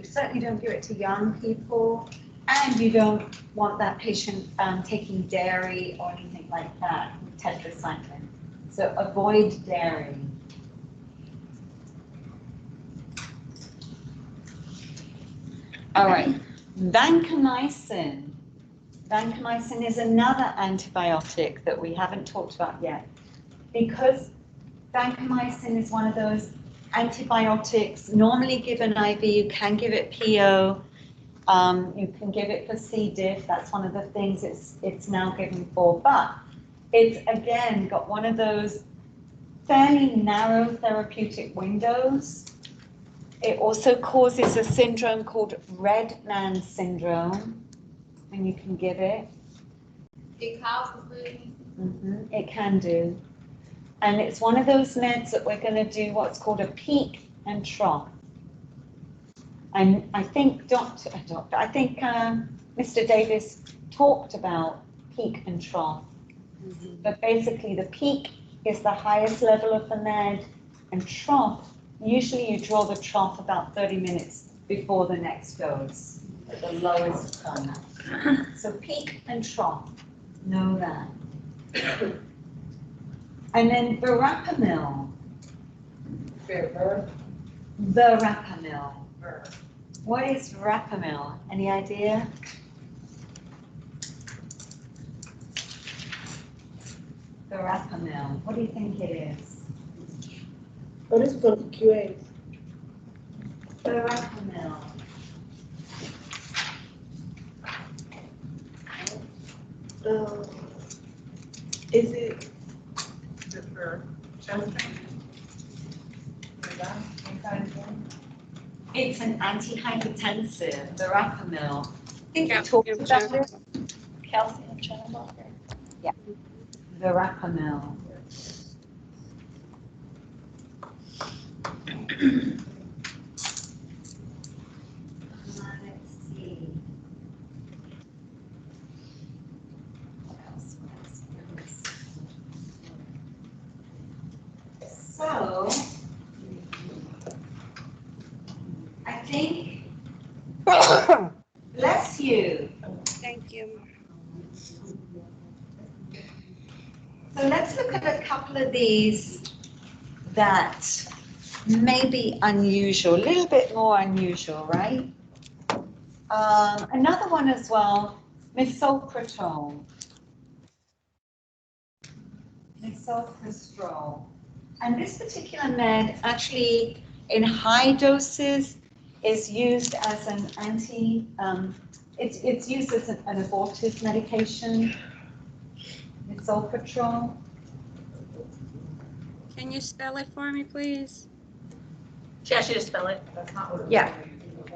Speaker 1: certainly don't give it to young people, and you don't want that patient taking dairy or anything like that with tetracycline. So avoid dairy. All right, vancomycin. Vancomycin is another antibiotic that we haven't talked about yet. Because vancomycin is one of those antibiotics normally given IV, you can give it PO, you can give it for C. diff, that's one of the things it's now given for, but it's again got one of those fairly narrow therapeutic windows. It also causes a syndrome called red man syndrome, and you can give it.
Speaker 3: It causes bleeding.
Speaker 1: It can do. And it's one of those meds that we're going to do what's called a peak and trough. And I think Mr. Davis talked about peak and trough. But basically the peak is the highest level of the med, and trough, usually you draw the trough about 30 minutes before the next dose, at the lowest point. So peak and trough, know that. And then verapamil. Verapamil. What is verapamil? Any idea? Verapamil. What do you think it is?
Speaker 8: Oh, this was on the QA.
Speaker 1: Verapamil.
Speaker 8: Is it?
Speaker 9: For chest pain?
Speaker 1: It's an antihypertensive, verapamil. I think we
Speaker 4: Calcium
Speaker 1: talked about
Speaker 4: channel.
Speaker 1: it. Calcium channel blocker. Yeah. Verapamil. Let's see. What else? think, bless you.
Speaker 4: Thank you.
Speaker 1: So let's look at a couple of these that may be unusual, a little bit more unusual, right? Another one as well, misoprostol. Misoprostol. And this particular med actually in high doses is used as an it's used as an abortive medication. Misoprostol.
Speaker 4: Can you spell it for me, please?
Speaker 5: She asked you to spell it.
Speaker 9: That's not what it was.
Speaker 1: Yeah.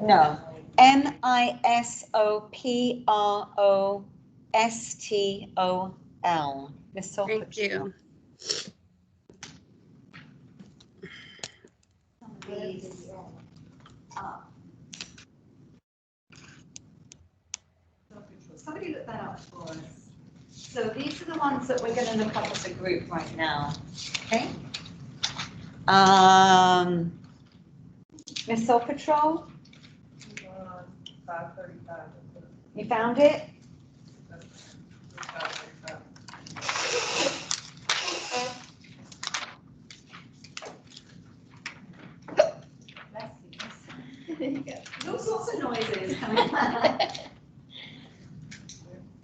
Speaker 1: No. Misoprostol.
Speaker 4: Thank you.
Speaker 1: Somebody look that up for us. So these are the ones that we're going to look up as a group right now. Okay. Misoprostol.
Speaker 9: 535.
Speaker 1: You found it? All sorts of noises coming out.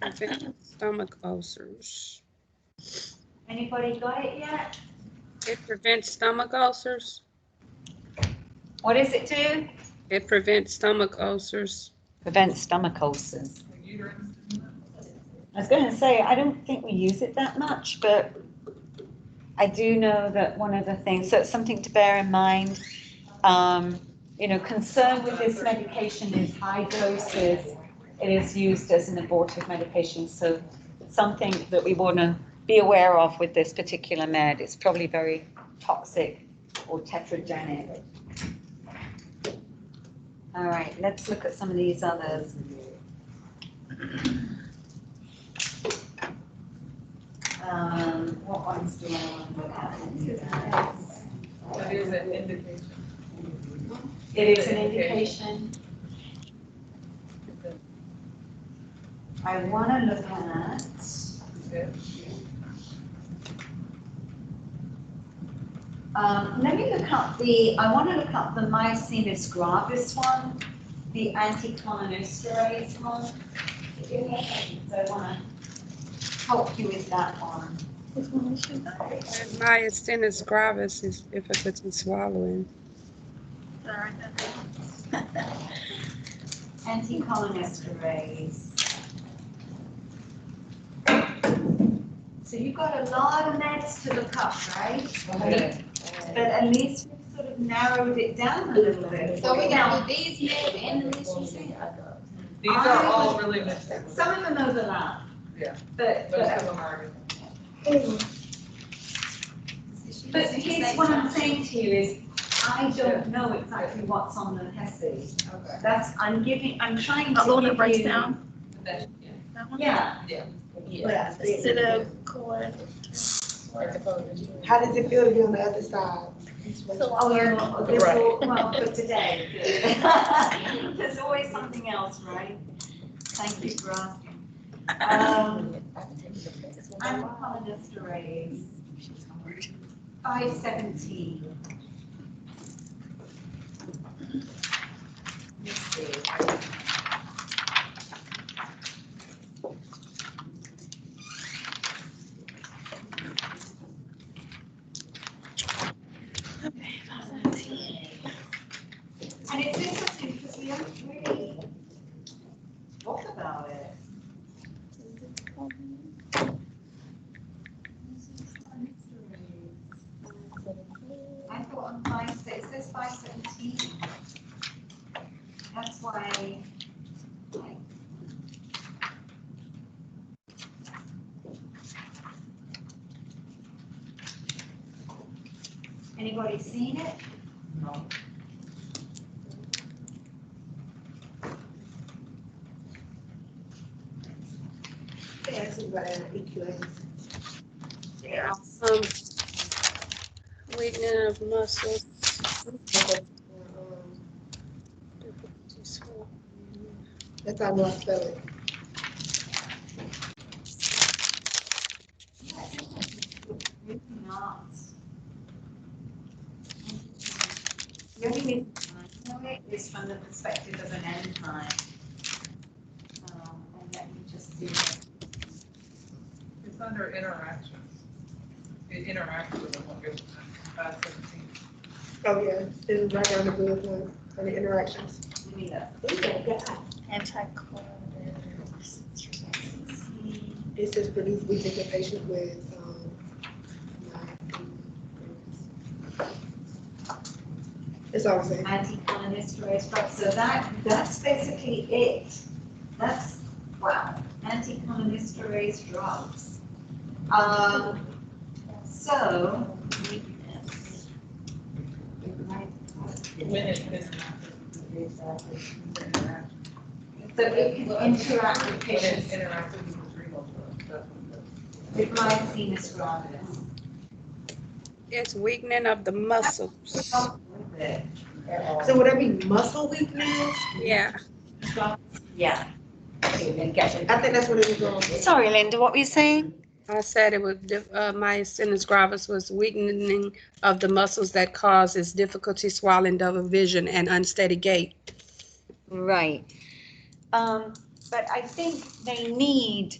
Speaker 4: Prevent stomach ulcers.
Speaker 1: Anybody got it yet?
Speaker 4: It prevents stomach ulcers.
Speaker 1: What does it do?
Speaker 4: It prevents stomach ulcers.
Speaker 1: Prevents stomach ulcers. I was going to say, I don't think we use it that much, but I do know that one of the things, so it's something to bear in mind. You know, concern with this medication is high doses. It is used as an abortive medication, so it's something that we want to be aware of with this particular med. It's probably very toxic or tetragenic. All right, let's look at some of these others. What ones do I want to look at?
Speaker 9: It is an indication.
Speaker 1: It is an indication. I want to look at. Let me look up I want to look up the myasthenia gravis one, the anticholinesterase one. Give me a second, so I want to help you with that one.
Speaker 4: Myasthenia gravis is difficult in swallowing.
Speaker 1: Anticholinesterase. So you've got a lot of meds to look up, right?
Speaker 9: Okay.
Speaker 1: But at least we've sort of narrowed it down a little bit.
Speaker 3: So we got these meds and the list you said?
Speaker 9: These are all really mixed.
Speaker 1: Some of them overlap.
Speaker 9: Yeah.
Speaker 1: But
Speaker 9: Most of them are.
Speaker 1: here's what I'm saying to you is, I don't know exactly what's on the HESI.
Speaker 9: Okay.
Speaker 1: I'm trying to
Speaker 5: Oh, the one that
Speaker 1: give
Speaker 5: breaks
Speaker 1: you-
Speaker 5: down?
Speaker 9: That's-
Speaker 5: That one?
Speaker 1: Yeah.
Speaker 5: Yeah. Acidocorn.
Speaker 8: How does it feel to be on the other side?
Speaker 1: Oh, yeah, this will, well, for today. Good. There's always something else, right? Thank you for asking. Anticholinesterase, 517. Let's see. And it's interesting because we don't really talk about it. I thought on 5, it says 517. That's why. Anybody seen it?
Speaker 9: No.
Speaker 8: Yeah, it's about EQA.
Speaker 4: Yeah. Weakening of muscles.
Speaker 8: That's how I know I spell it.
Speaker 1: Really not. The only reason I know it is from the perspective of an enzyme. And let me just do it.
Speaker 9: It's under interactions. It interacts with them, okay, 17.
Speaker 8: Oh, yeah, it's right down the bullet point on the interactions.
Speaker 1: Give me that.
Speaker 5: Anticoagulants.
Speaker 8: It says produce weakness in patients with, it's all the same.
Speaker 1: Anticholinesterase drugs, so that's basically it. That's, wow, anticholinesterase drugs. So.
Speaker 9: When it's this.
Speaker 1: So it can interact with patients
Speaker 9: Interacting with adrenal drugs, that's what it
Speaker 1: with myasthenia gravis.
Speaker 4: It's weakening of the muscles.
Speaker 1: With it.
Speaker 8: So would that be muscle weakness?
Speaker 4: Yeah.
Speaker 1: Yeah.
Speaker 8: I think that's what it was on.
Speaker 1: Sorry, Linda, what were you saying?
Speaker 4: I said it was, myasthenia gravis was weakening of the muscles that causes difficulty swallowing, double vision, and unsteady gait.
Speaker 1: Right. But I think they need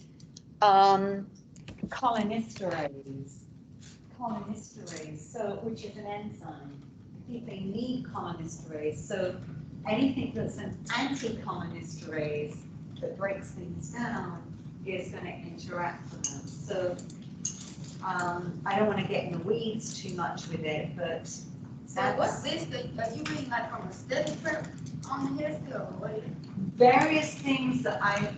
Speaker 1: cholinesterase, so which is an enzyme. I think they need cholinesterase. So anything that's an anti-cholinesterase that breaks things down is going to interact with them. So I don't want to get in the weeds too much with it, but
Speaker 7: So what's this, that you reading like from a study trip on here still, or what?
Speaker 1: various things that I've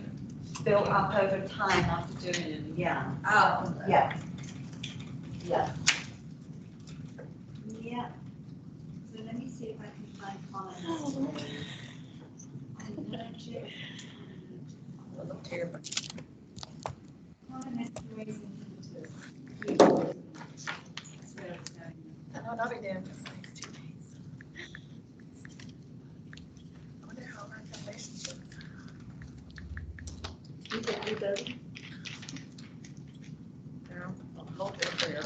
Speaker 1: built up over time after doing them, yeah.
Speaker 7: Oh.
Speaker 1: Yeah. Yeah. Yeah. So let me see if I can find cholinesterase. Cholinesterase inhibitors. That's where it's going.
Speaker 5: Oh, that'll be damn just like 2 days. I wonder how our relationship.
Speaker 8: You said 3:30?
Speaker 9: I'm hoping for your.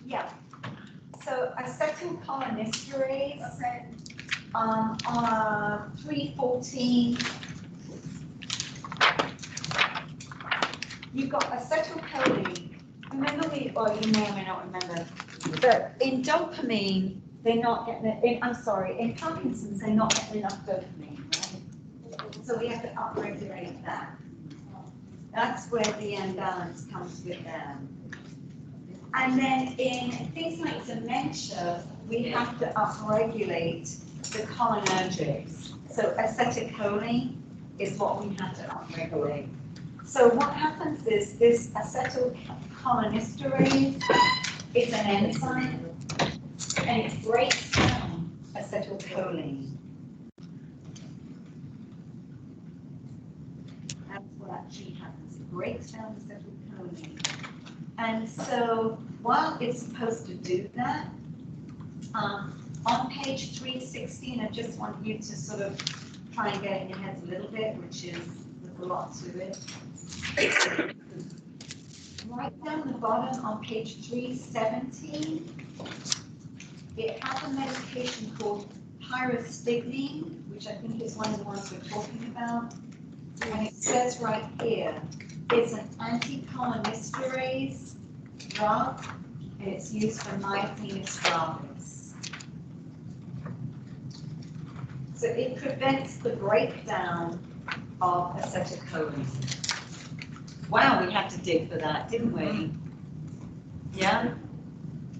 Speaker 1: Yeah. So acetylcholinesterase,
Speaker 7: Okay.
Speaker 1: on 314, you've got acetylcholine. Remember you may or may not remember, but in dopamine, they're not getting it, in Parkinson's, they're not getting enough dopamine, right? So we have to upregulate that. That's where the imbalance comes with them. And then in things like dementia, we have to upregulate the cholinergics. So acetylcholine is what we have to upregulate. So what happens is this acetylcholinesterase is an enzyme and it breaks down acetylcholine. That's what actually happens. It breaks down acetylcholine. And so while it's supposed to do that, on page 316, I just want you to sort of try and get in your heads a little bit, which is, there's a lot to it. Right down the bottom on page 317, it has a medication called pyristigmine, which I think is one of the ones we're talking about. And it says right here, it's an anticholinesterase drug, and it's used for myasthenia gravis. So it prevents the breakdown of acetylcholine. Wow, we had to dig for that, didn't we? Yeah?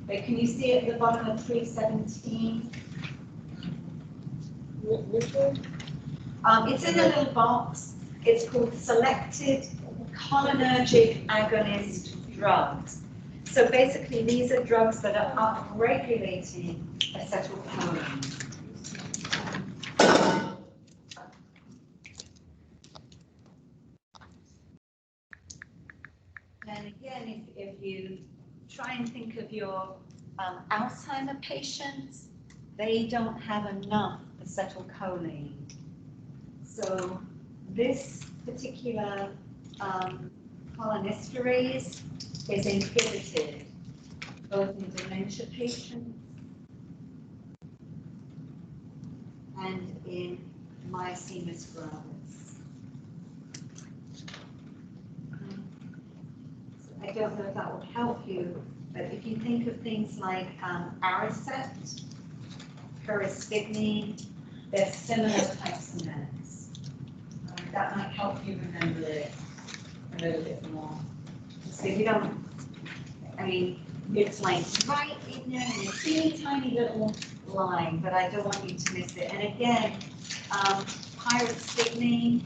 Speaker 1: But can you see it at the bottom of 317?
Speaker 8: Which one?
Speaker 1: It's in a little box. It's called selected cholinergic agonist drugs. So basically, these are drugs that are upregulating acetylcholine. And again, if you try and think of your Alzheimer patients, they don't have enough acetylcholine. So this particular cholinesterase is inhibited both in dementia patients and in myasthenia gravis. I don't know if that will help you, but if you think of things like Aricept, peristigmine, they're similar types of meds. That might help you remember it a little bit more. So you don't, I mean, it's like right in there in a teeny tiny little line, but I don't want you to miss it. And again, pyridostigmine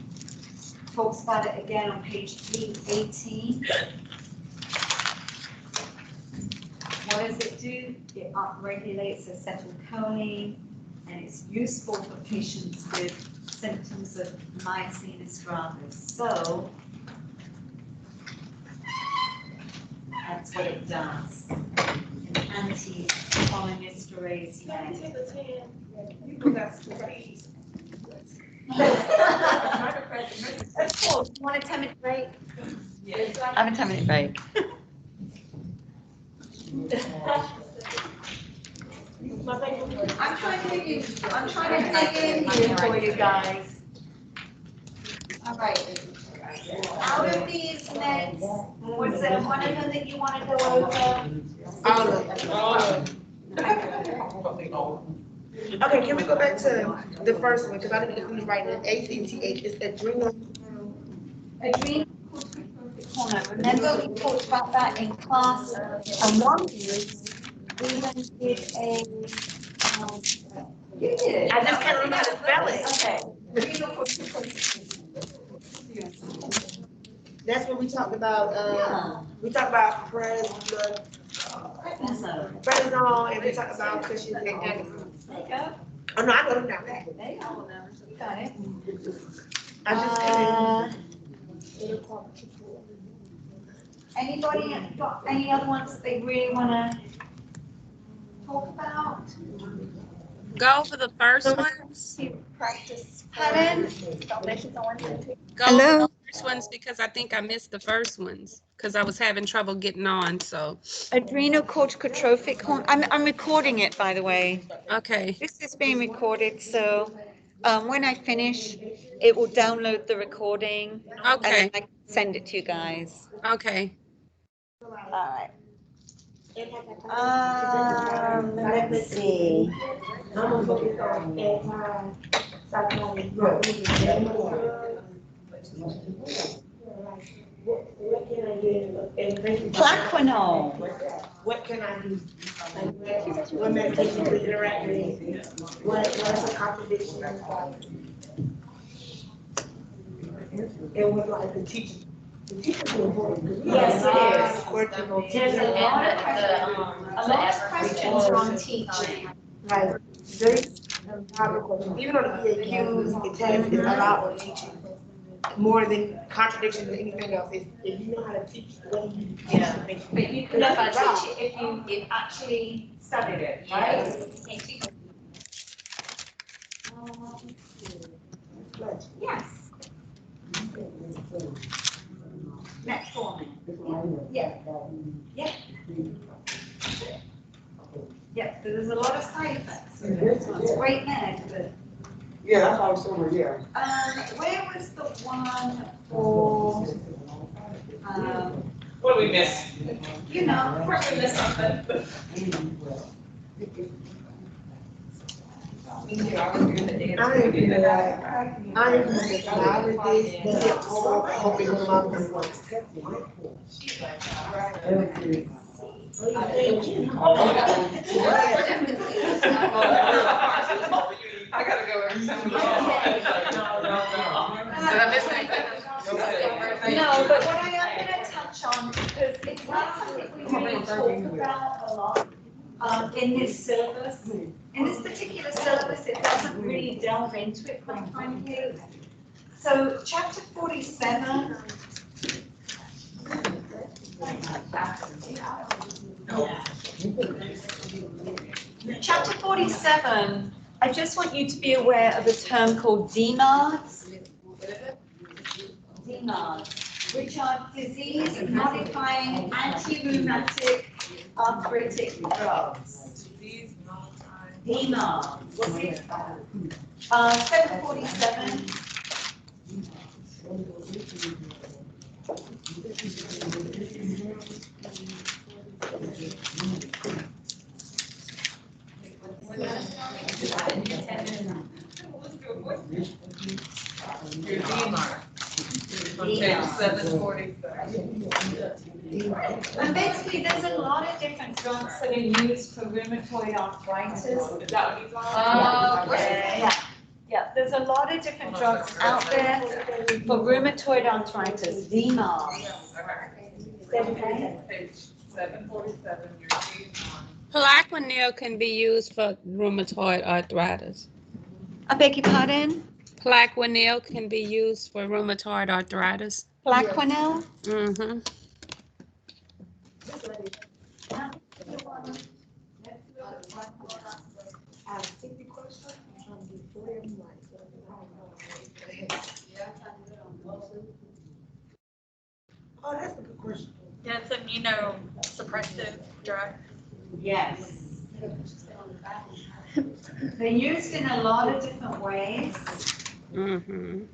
Speaker 1: talks about it again on page 318. What does it do? It upregulates acetylcholine, and it's useful for patients with symptoms of myasthenia gravis. So that's what it does. An anti-cholinesterase med. Of course. You want a 10-minute break?
Speaker 6: Yes.
Speaker 1: Have a 10-minute break.
Speaker 3: I'm trying to dig in here for you guys. All right. Out of these meds, was there one of them that you want to go over?
Speaker 8: All of them. Okay, can we go back to the first one, because I didn't include right now, ACTH, it's adrenal.
Speaker 1: Adrenal hormone. Remember we talked about that in class, and one we even did a, you did it.
Speaker 8: I just can't remember how to spell it.
Speaker 1: Okay. Adrenal corticosteroid.
Speaker 8: That's what we talked about, we talked about prednisone, and we talked about cushion and agonists.
Speaker 1: There you go.
Speaker 8: Oh, no, I know them now.
Speaker 1: There you go. You got it.
Speaker 8: I just
Speaker 1: Anybody got any other ones they really want to talk about?
Speaker 4: Go for the first ones.
Speaker 5: Practice.
Speaker 1: Pardon?
Speaker 5: Foundations on Wednesday.
Speaker 4: Go for the first ones because I think I missed the first ones because I was having trouble getting on. So,
Speaker 1: Adrenal corticotrophic hormone. I'm recording it, by the way.
Speaker 4: okay.
Speaker 1: This is being recorded, so when I finish, it will download the recording. And then
Speaker 4: Okay.
Speaker 1: I can send it to you guys.
Speaker 4: Okay.
Speaker 1: All right. Let's see. Plaquenil.
Speaker 8: what can I do? What medication to interact with? What's a contradiction? It was like the teacher. The teacher's important.
Speaker 1: Yes, it is.
Speaker 8: Working on
Speaker 1: There's a lot of
Speaker 5: A lot of questions on teaching.
Speaker 8: Like, there's a lot of questions. Even on the EAQ, it tells us about teaching more than contradiction than anything else. If you know how to teach, what do you teach?
Speaker 1: Yeah. But you can only teach it if you actually studied it, right? Yes. Metformin. Yeah. Yeah. Yeah, there's a lot of side effects. It's a great med, but.
Speaker 10: Yeah, that's how it's over, yeah.
Speaker 1: Where was the one for,
Speaker 9: What do we miss?
Speaker 1: you know,
Speaker 9: Of course we missed something.
Speaker 8: I ain't been like, I ain't been like, I did this, but it's all hoping with my people.
Speaker 9: I gotta go every time we go. Did I miss anything?
Speaker 1: no, but what I am gonna touch on, because it's not something we really talk about a lot, in this syllabus. In this particular syllabus, it doesn't really delve into it, quite frankly. So chapter 47. Chapter 47, I just want you to be aware of a term called DMARDs. DMARDs, which are disease-modifying anti-rheumatic arthritic drugs. DMARDs. 747. And basically, there's a lot of different drugs that are used for rheumatoid arthritis. Yeah, there's a lot of different drugs out there for rheumatoid arthritis, DMARD.
Speaker 9: Page 747, your
Speaker 4: Plaquenil can be used for rheumatoid arthritis.
Speaker 1: I beg your pardon?
Speaker 4: Plaquenil can be used for rheumatoid arthritis.
Speaker 1: Plaquenil?
Speaker 4: Mm-hmm.
Speaker 8: Oh, that's a good question.
Speaker 5: Yeah, it's immunosuppressive drug.
Speaker 1: Yes. They're used in a lot of different ways.
Speaker 4: Mm-hmm.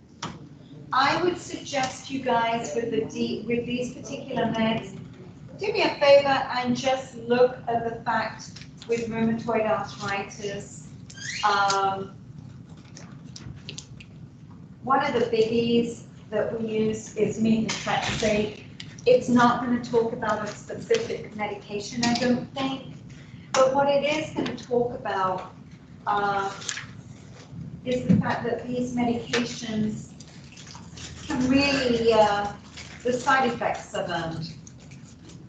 Speaker 1: I would suggest you guys with these particular meds, do me a favor and just look at the fact with rheumatoid arthritis. One of the biggies that we use is methotrexate. It's not going to talk about a specific medication, I don't think. But what it is going to talk about is the fact that these medications can really, the side effects of them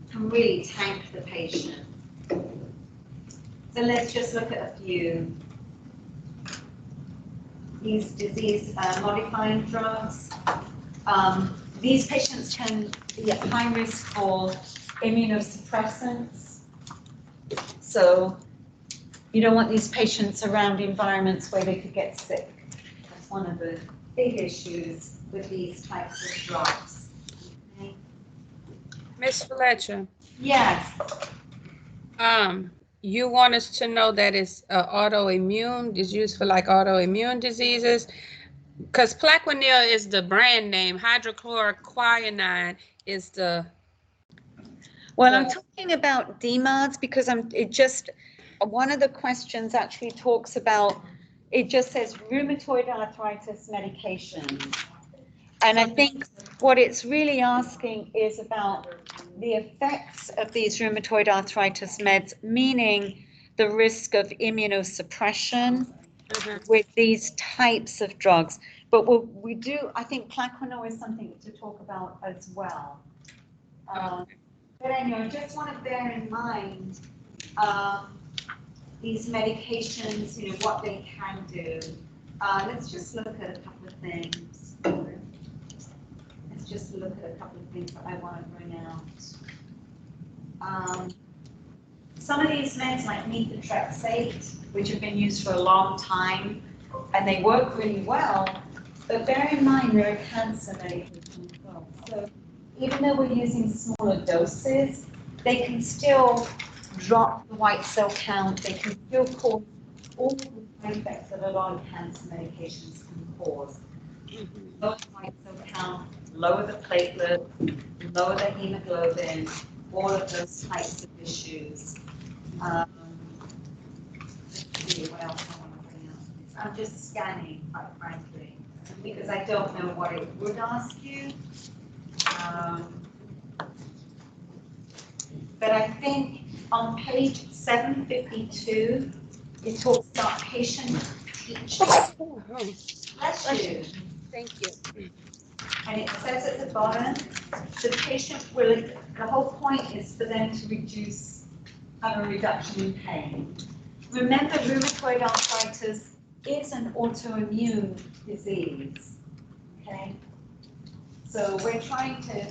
Speaker 1: can really tank the patient. So let's just look at a few. These disease modifying drugs. These patients can be at high risk for immunosuppressants. So you don't want these patients around environments where they could get sick. That's one of the big issues with these types of drugs. Okay.
Speaker 4: Ms. Fletcher,
Speaker 1: Yes.
Speaker 4: you want us to know that it's autoimmune, is used for like autoimmune diseases? Because Plaquenil is the brand name, hydrochloroquinine is the.
Speaker 1: Well, I'm talking about DMARDs because one of the questions actually talks about, it just says rheumatoid arthritis medications. And I think what it's really asking is about the effects of these rheumatoid arthritis meds, meaning the risk of immunosuppression with these types of drugs. But we do, I think Plaquenil is something to talk about as well. But anyway, I just want to bear in mind these medications, what they can do. Let's just look at a couple of things. Let's just look at a couple of things that I want to bring out. Some of these meds like methotrexate, which have been used for a long time, and they work really well, but bear in mind they're a cancer medication as well. So even though we're using smaller doses, they can still drop the white cell count, they can still cause all the side effects that a lot of cancer medications can cause. Lower the white cell count, lower the platelets, lower the hemoglobin, all of those types of issues. Let's see what else I want to bring up. I'm just scanning, quite frankly, because I don't know what it would ask you. But I think on page 752, it talks about patient teaching. Bless you.
Speaker 4: Thank you.
Speaker 1: And it says at the bottom, the patient will, the whole point is for them to have a reduction in pain. Remember, rheumatoid arthritis is an autoimmune disease, okay? So we're trying to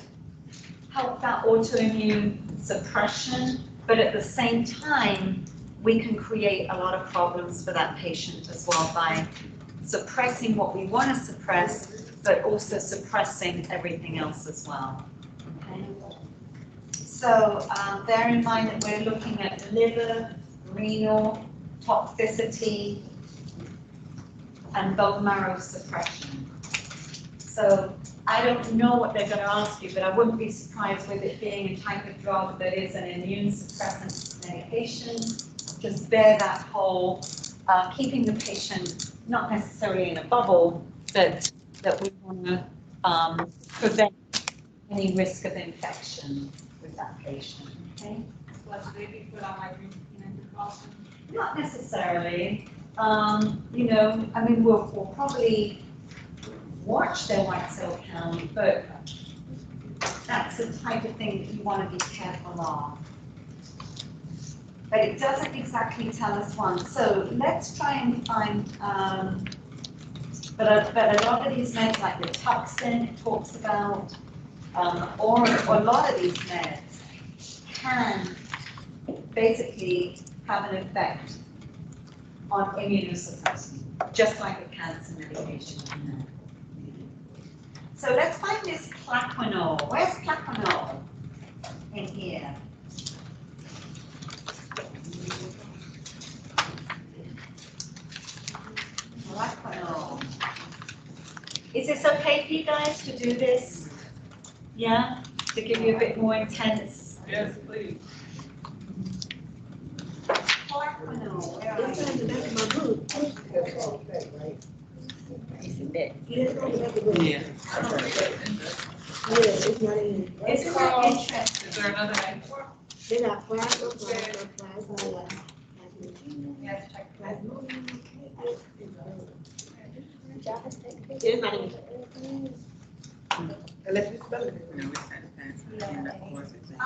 Speaker 1: help that autoimmune suppression, but at the same time, we can create a lot of problems for that patient as well by suppressing what we want to suppress, but also suppressing everything else as well. Okay? So bear in mind that we're looking at liver, renal, toxicity, and bone marrow suppression. So I don't know what they're going to ask you, but I wouldn't be surprised with it being a type of drug that is an immune suppressant medication. Just bear that whole, keeping the patient not necessarily in a bubble, but that we want to prevent any risk of infection with that patient. Okay? Not necessarily. You know, I mean, we'll probably watch their white cell count, but that's the type of thing that you want to be careful of. But it doesn't exactly tell us one. So let's try and find, but a lot of these meds, like the Tuxin, it talks about, or a lot of these meds can basically have an effect on immunosuppressant, just like a cancer medication. So let's find this Plaquenil. Where's Plaquenil in here? Plaquenil. Is this okay for you guys to do this? Yeah? To give you a bit more intense?
Speaker 9: Yes, please.
Speaker 1: Plaquenil, where are
Speaker 8: It's on the
Speaker 1: you?
Speaker 8: back of my book.
Speaker 10: That's all okay, right?
Speaker 8: Yeah, it's on the back of the book.
Speaker 9: Yeah.
Speaker 8: Yeah, it's not in.
Speaker 1: Isn't that interesting?
Speaker 9: Is there another name for it?
Speaker 8: They got plasma, plasma. It's not in.
Speaker 10: Unless you spell it.
Speaker 9: No, it's not fancy. Of course it's not.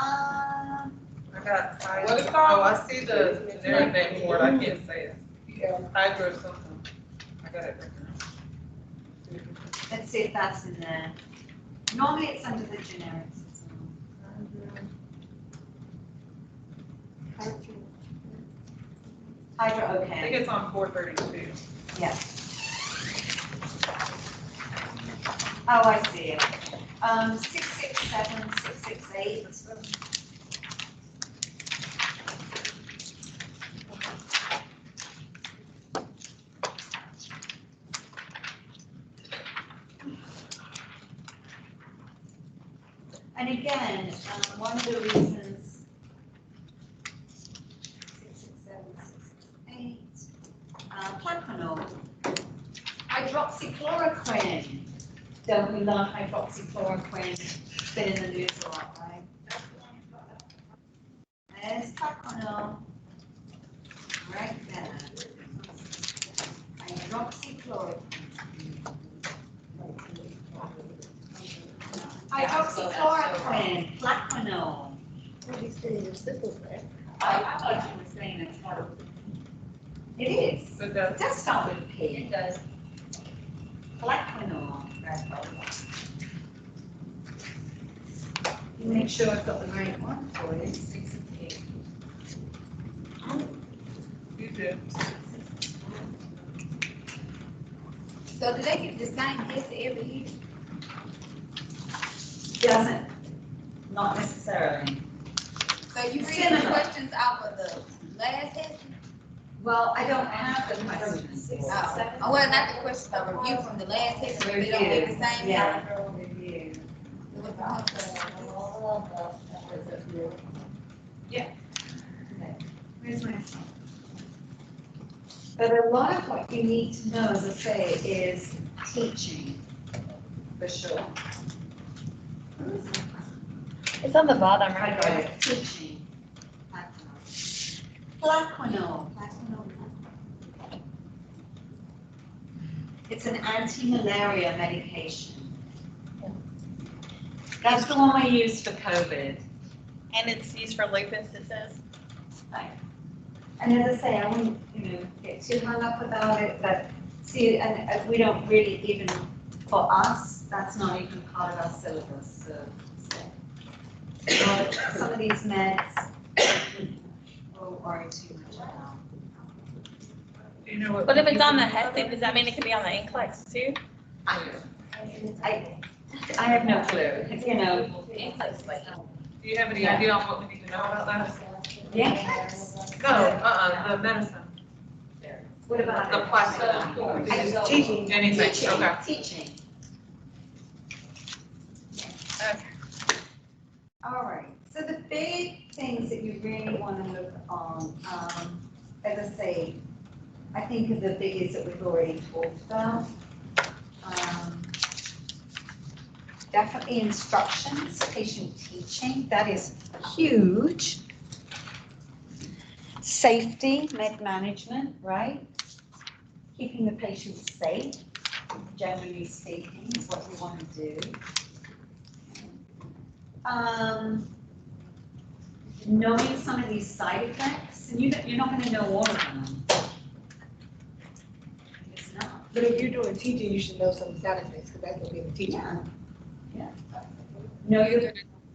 Speaker 6: I got,
Speaker 9: What is it
Speaker 6: oh,
Speaker 9: called?
Speaker 6: I see the generic name for it, I can't say it.
Speaker 10: Yeah.
Speaker 6: Hydro something. I got it written.
Speaker 1: Let's see if that's in there. Normally it's under the generics. Hydro,
Speaker 6: I think
Speaker 1: okay,
Speaker 6: it's on 432.
Speaker 1: yeah. Oh, I see it. 667, 668. And again, one of the reasons, 667, 668, Plaquenil, hydroxychloroquine. Don't we love hydroxychloroquine? It's been in the news a lot, right? There's Plaquenil, right there. Hydroxychloroquine. Hydroxychloroquine, Plaquenil.
Speaker 8: What is it? Simple, right?
Speaker 1: I thought you were saying it's not. It is.
Speaker 6: It
Speaker 1: It
Speaker 6: does.
Speaker 1: does start with a P.
Speaker 3: It does.
Speaker 1: Plaquenil. Make sure I've got the right one for it. 6P.
Speaker 6: You do.
Speaker 7: So do they give the same list every year?
Speaker 1: Doesn't, not necessarily.
Speaker 7: So you read the
Speaker 1: Similar.
Speaker 7: questions out of the last test?
Speaker 1: Well, I don't have the questions.
Speaker 7: Oh, well, not the questions, the review from the last test, so they don't get the same.
Speaker 1: Yeah. Review.
Speaker 7: With the one
Speaker 1: Where's my phone? But a lot of what you need to know, as I say, is teaching, for sure.
Speaker 5: It's on the bottom,
Speaker 1: I
Speaker 5: right?
Speaker 1: got it, teaching. Plaquenil. It's an anti-malaria medication. That's the one we use for COVID.
Speaker 5: And it's used for lupus, it says.
Speaker 1: Right. And as I say, I wouldn't, get too hung up about it, but see, and we don't really even, for us, that's not even part of our syllabus, so. Some of these meds, worry too much about.
Speaker 9: You know what?
Speaker 5: But if it's on the head, does that mean it could be on the NCLEX too?
Speaker 1: I have no clue, you know.
Speaker 9: Do you have any idea on what we need to know about that?
Speaker 1: Yeah.
Speaker 9: No, the medicine,
Speaker 1: What about
Speaker 9: the
Speaker 1: it?
Speaker 9: plastic.
Speaker 8: Teaching.
Speaker 9: Anything, okay.
Speaker 1: Teaching.
Speaker 9: Okay.
Speaker 1: All right, so the big things that you really want to look on, as I say, I think of the biggies that we've already talked about. Definitely instructions, patient teaching, that is huge. Safety, med management, right? Keeping the patient safe, generally speaking, is what we want to do. Knowing some of these side effects, and you're not going to know all of them. It's not.
Speaker 8: But if you're doing teaching, you should know some side effects, because that's gonna be the teaching.
Speaker 1: Yeah. No,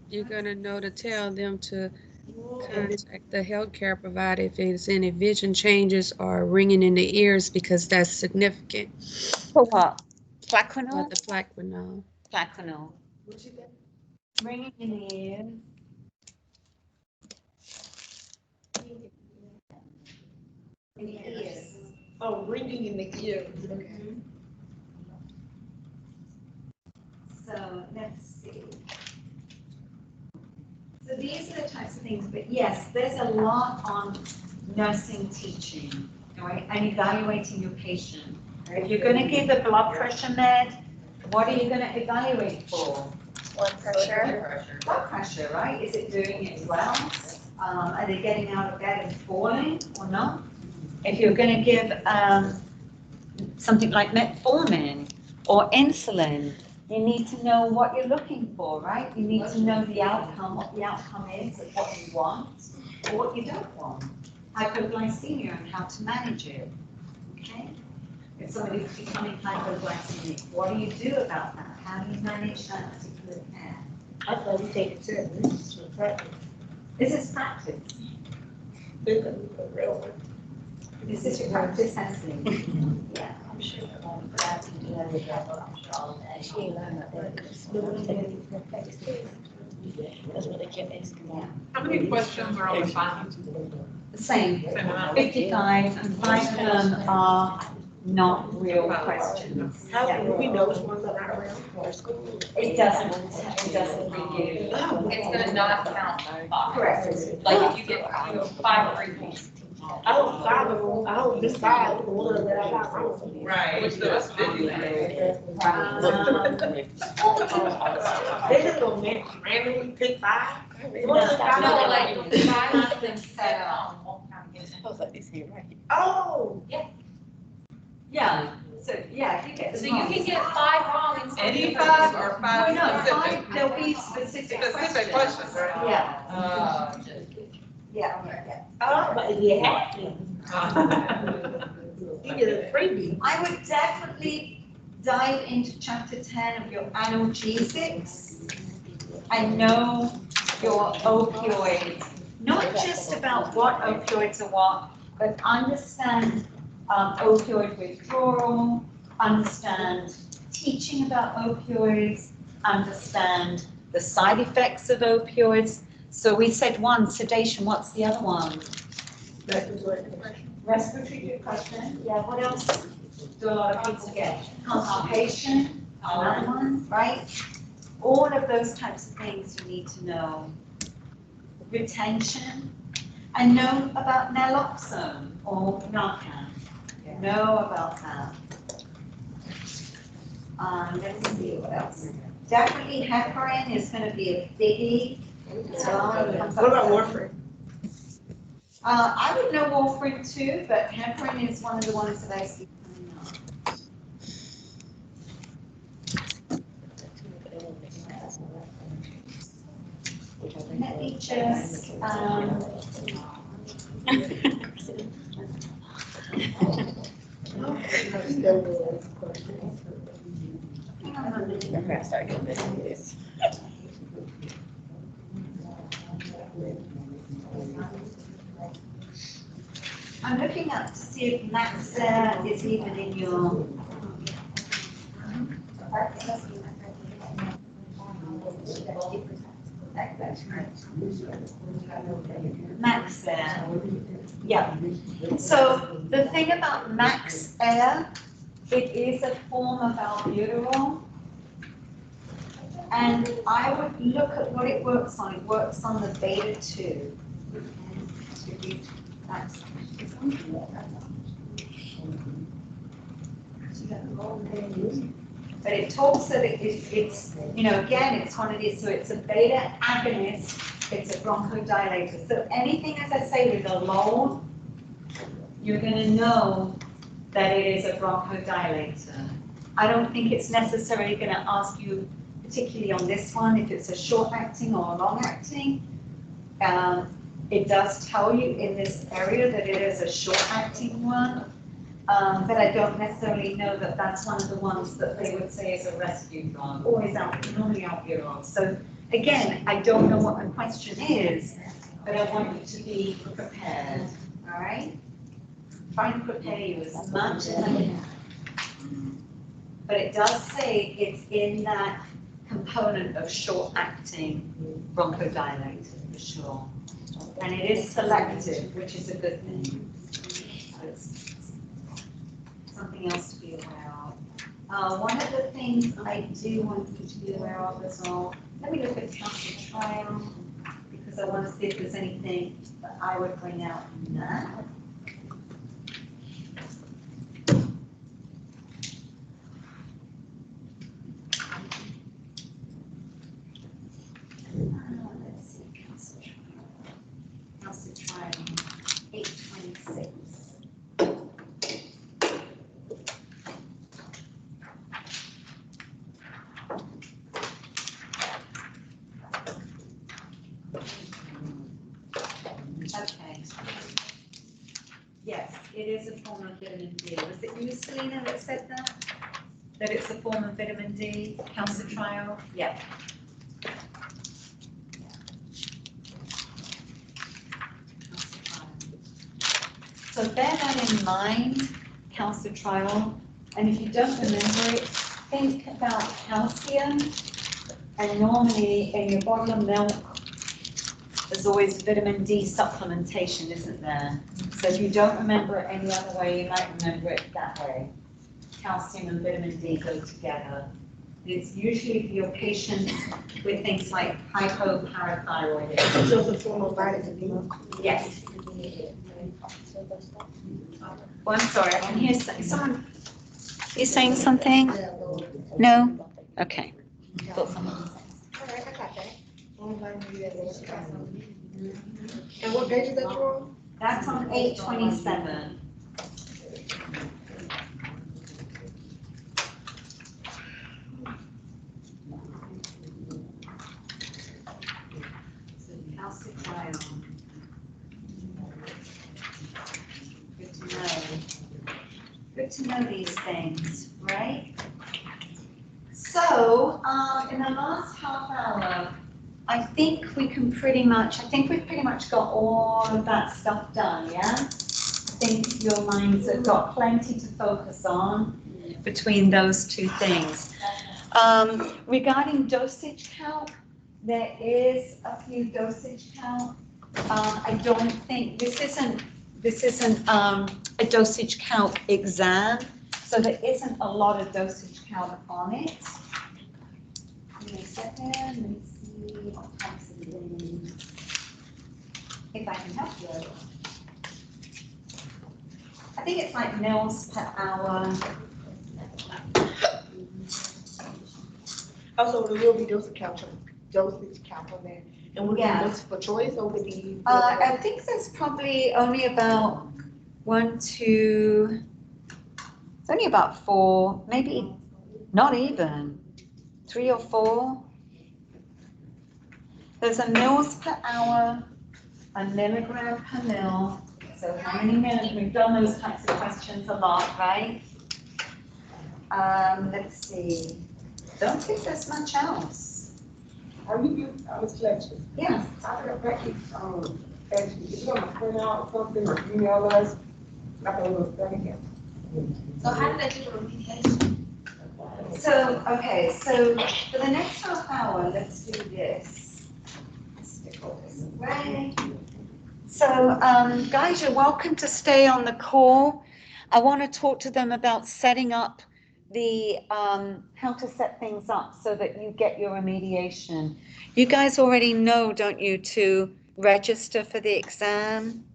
Speaker 4: You're gonna know to tell them to contact the healthcare provider if there's any vision changes or ringing in the ears, because that's significant.
Speaker 1: for what?
Speaker 4: For
Speaker 1: Plaquenil?
Speaker 4: the Plaquenil.
Speaker 1: Plaquenil.
Speaker 8: What you think?
Speaker 1: Ringing in the ears. In the ears.
Speaker 8: Oh, ringing in the ear. Okay.
Speaker 1: So let's see. So these are the types of things, but yes, there's a lot on nursing teaching, all right, and evaluating your patient. If you're gonna give a blood pressure med, what are you gonna evaluate for?
Speaker 5: Blood pressure.
Speaker 1: Blood pressure, right? Is it doing it well? Are they getting out of bed and falling or not? If you're gonna give something like metformin or insulin, you need to know what you're looking for, right? You need to know the outcome, what the outcome is, of what you want or what you don't want. Hypoglycemia and how to manage it, okay? If somebody's becoming hypoglycemic, what do you do about that? How do you manage that particular care?
Speaker 8: I thought we take it to this is practice.
Speaker 1: This is practice.
Speaker 8: This is a real one.
Speaker 1: This is your practice testing. Yeah.
Speaker 5: I'm sure it won't be bad to do that. I'm sure all of that. She ain't learned that. That's what they kept asking me.
Speaker 9: How many questions are on the file?
Speaker 1: The same,
Speaker 9: Same amount?
Speaker 1: 55, and 5 of them are not real questions.
Speaker 8: How
Speaker 1: Yeah.
Speaker 8: do we know which ones are not around for school?
Speaker 1: It doesn't give you.
Speaker 6: It's gonna not count five.
Speaker 1: Correct.
Speaker 6: Like if you get, you have 5 repeats.
Speaker 8: I hope 5 of them, I hope this 5 is the one that I got wrong.
Speaker 9: Right, which the rest did you have?
Speaker 8: They just gonna randomly pick 5?
Speaker 6: No, like 5 of them set on, won't count against it.
Speaker 5: I was like, this here, right?
Speaker 8: Oh,
Speaker 1: Yeah, so, yeah, if you get
Speaker 6: So
Speaker 1: them
Speaker 6: you
Speaker 1: wrong.
Speaker 6: can get 5 wrong and still.
Speaker 9: Any 5 or 5
Speaker 1: No, no,
Speaker 9: specific?
Speaker 1: 5, there'll be specific
Speaker 9: Specific
Speaker 1: questions.
Speaker 9: questions, right?
Speaker 1: Yeah, yeah.
Speaker 8: oh, but you have to. You get a freebie.
Speaker 1: I would definitely dive into chapter 10 of your analgesics and know your opioids, not just about what opioids are what, but understand opioid withdrawal, understand teaching about opioids, understand the side effects of opioids. So we said one, sedation, what's the other one? Respiratory depression, yeah, what else do a lot of people get? Constipation, another one, right? All of those types of things you need to know. Retention, and know about naloxone or Narcan. Know about that. Let's see what else. Definitely heparin is going to be a biggie.
Speaker 8: What about warfarin?
Speaker 1: I would know warfarin too, but heparin is one of the ones that I see coming up. Let me just,
Speaker 5: I started getting this and this.
Speaker 1: I'm looking up to see if Maxair is even in your. Maxair. Yeah. So the thing about Maxair, it is a form of albuterol. And I would look at what it works on. It works on the beta 2. But it talks that it's, you know, again, it's one of these, so it's a beta agonist, it's a bronchodilator. So anything, as I say, with a low, you're gonna know that it is a bronchodilator. I don't think it's necessarily gonna ask you, particularly on this one, if it's a short-acting or a long-acting. It does tell you in this area that it is a short-acting one, but I don't necessarily know that that's one of the ones that they would say is a rescue drug, or is normally albuterol. So again, I don't know what the question is, but I want you to be prepared, all right? Try and prepare you as much as I can. But it does say it's in that component of short-acting bronchodilator, for sure. And it is selective, which is a good thing. So it's something else to be aware of. One of the things I do want you to be aware of as well, let me look at calcitriol, because I want to see if there's anything that I would bring out in that. Let's see, calcitriol, 826. Okay. Yes, it is a form of vitamin D. Was it you, Selena, that said that? That it's a form of vitamin D, calcitriol? Yeah. So bear that in mind, calcitriol. And if you don't remember it, think about calcium. And normally in your bottle of milk, there's always vitamin D supplementation, isn't there? So if you don't remember it any other way, you might remember it that way. Calcium and vitamin D go together. It's usually for your patients with things like hypoparathyroidism.
Speaker 8: So it's a form of vitamin D.
Speaker 1: Yes. Oh, I'm sorry, I can hear someone. You saying something? No? Okay. Thought someone was saying.
Speaker 8: All right, I got that. Only vitamin D that goes to calcium. And what page is that from?
Speaker 1: That's on 827. So calcitriol. Good to know. Good to know these things, right? So, in the last half hour, I think we've pretty much got all of that stuff done, yeah? I think your minds have got plenty to focus on between those two things. Regarding dosage count, there is a few dosage count. I don't think, this isn't a dosage count exam, so there isn't a lot of dosage count on it. Give me a second, let me see what types of things, if I can help you. I think it's like mils per hour.
Speaker 8: Also, there will be dosage count on there. And would it
Speaker 1: Yeah.
Speaker 8: be dosage for choice or would it be?
Speaker 1: I think there's probably only about 1, 2, it's only about 4, maybe not even, 3 or 4. There's a mils per hour, a milligram per mil. So how many milligrams? We've done those types of questions a lot, right? Let's see. Don't think there's much else.
Speaker 2: Are you, Ms. Fletcher?
Speaker 1: Yeah.
Speaker 2: I got back, actually, if you want to print out something or email us, Like a little study.
Speaker 7: So how did they do the remediation?
Speaker 1: So, okay, so for the next half hour, let's do this. Let's stick all this away. So, guys, you're welcome to stay on the call. I want to talk to them about setting up the, how to set things up so that you get your remediation. You guys already know, don't you, to register for the exam?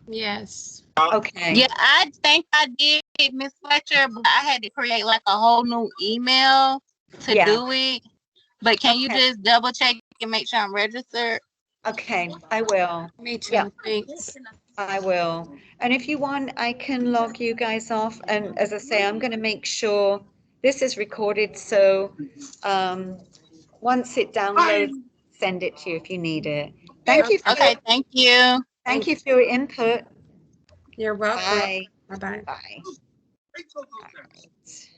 Speaker 4: Yes.
Speaker 1: Okay.
Speaker 11: Yeah, I think I did, Miss Fletcher, but I had to create like a whole new email to
Speaker 1: Yeah.
Speaker 11: do it. But can you
Speaker 1: Okay.
Speaker 11: just double check and make sure I'm registered?
Speaker 1: Okay, I will.
Speaker 4: Me too.
Speaker 1: Yeah.
Speaker 4: Thanks.
Speaker 1: I will. And if you want, I can log you guys off. And as I say, I'm going to make sure this is recorded. So once it downloads, send it to you if you need it. Thank you.
Speaker 11: Okay, thank you.
Speaker 1: Thank you for your input.
Speaker 4: You're welcome.
Speaker 1: Bye.
Speaker 4: Bye-bye.
Speaker 1: Bye. All right.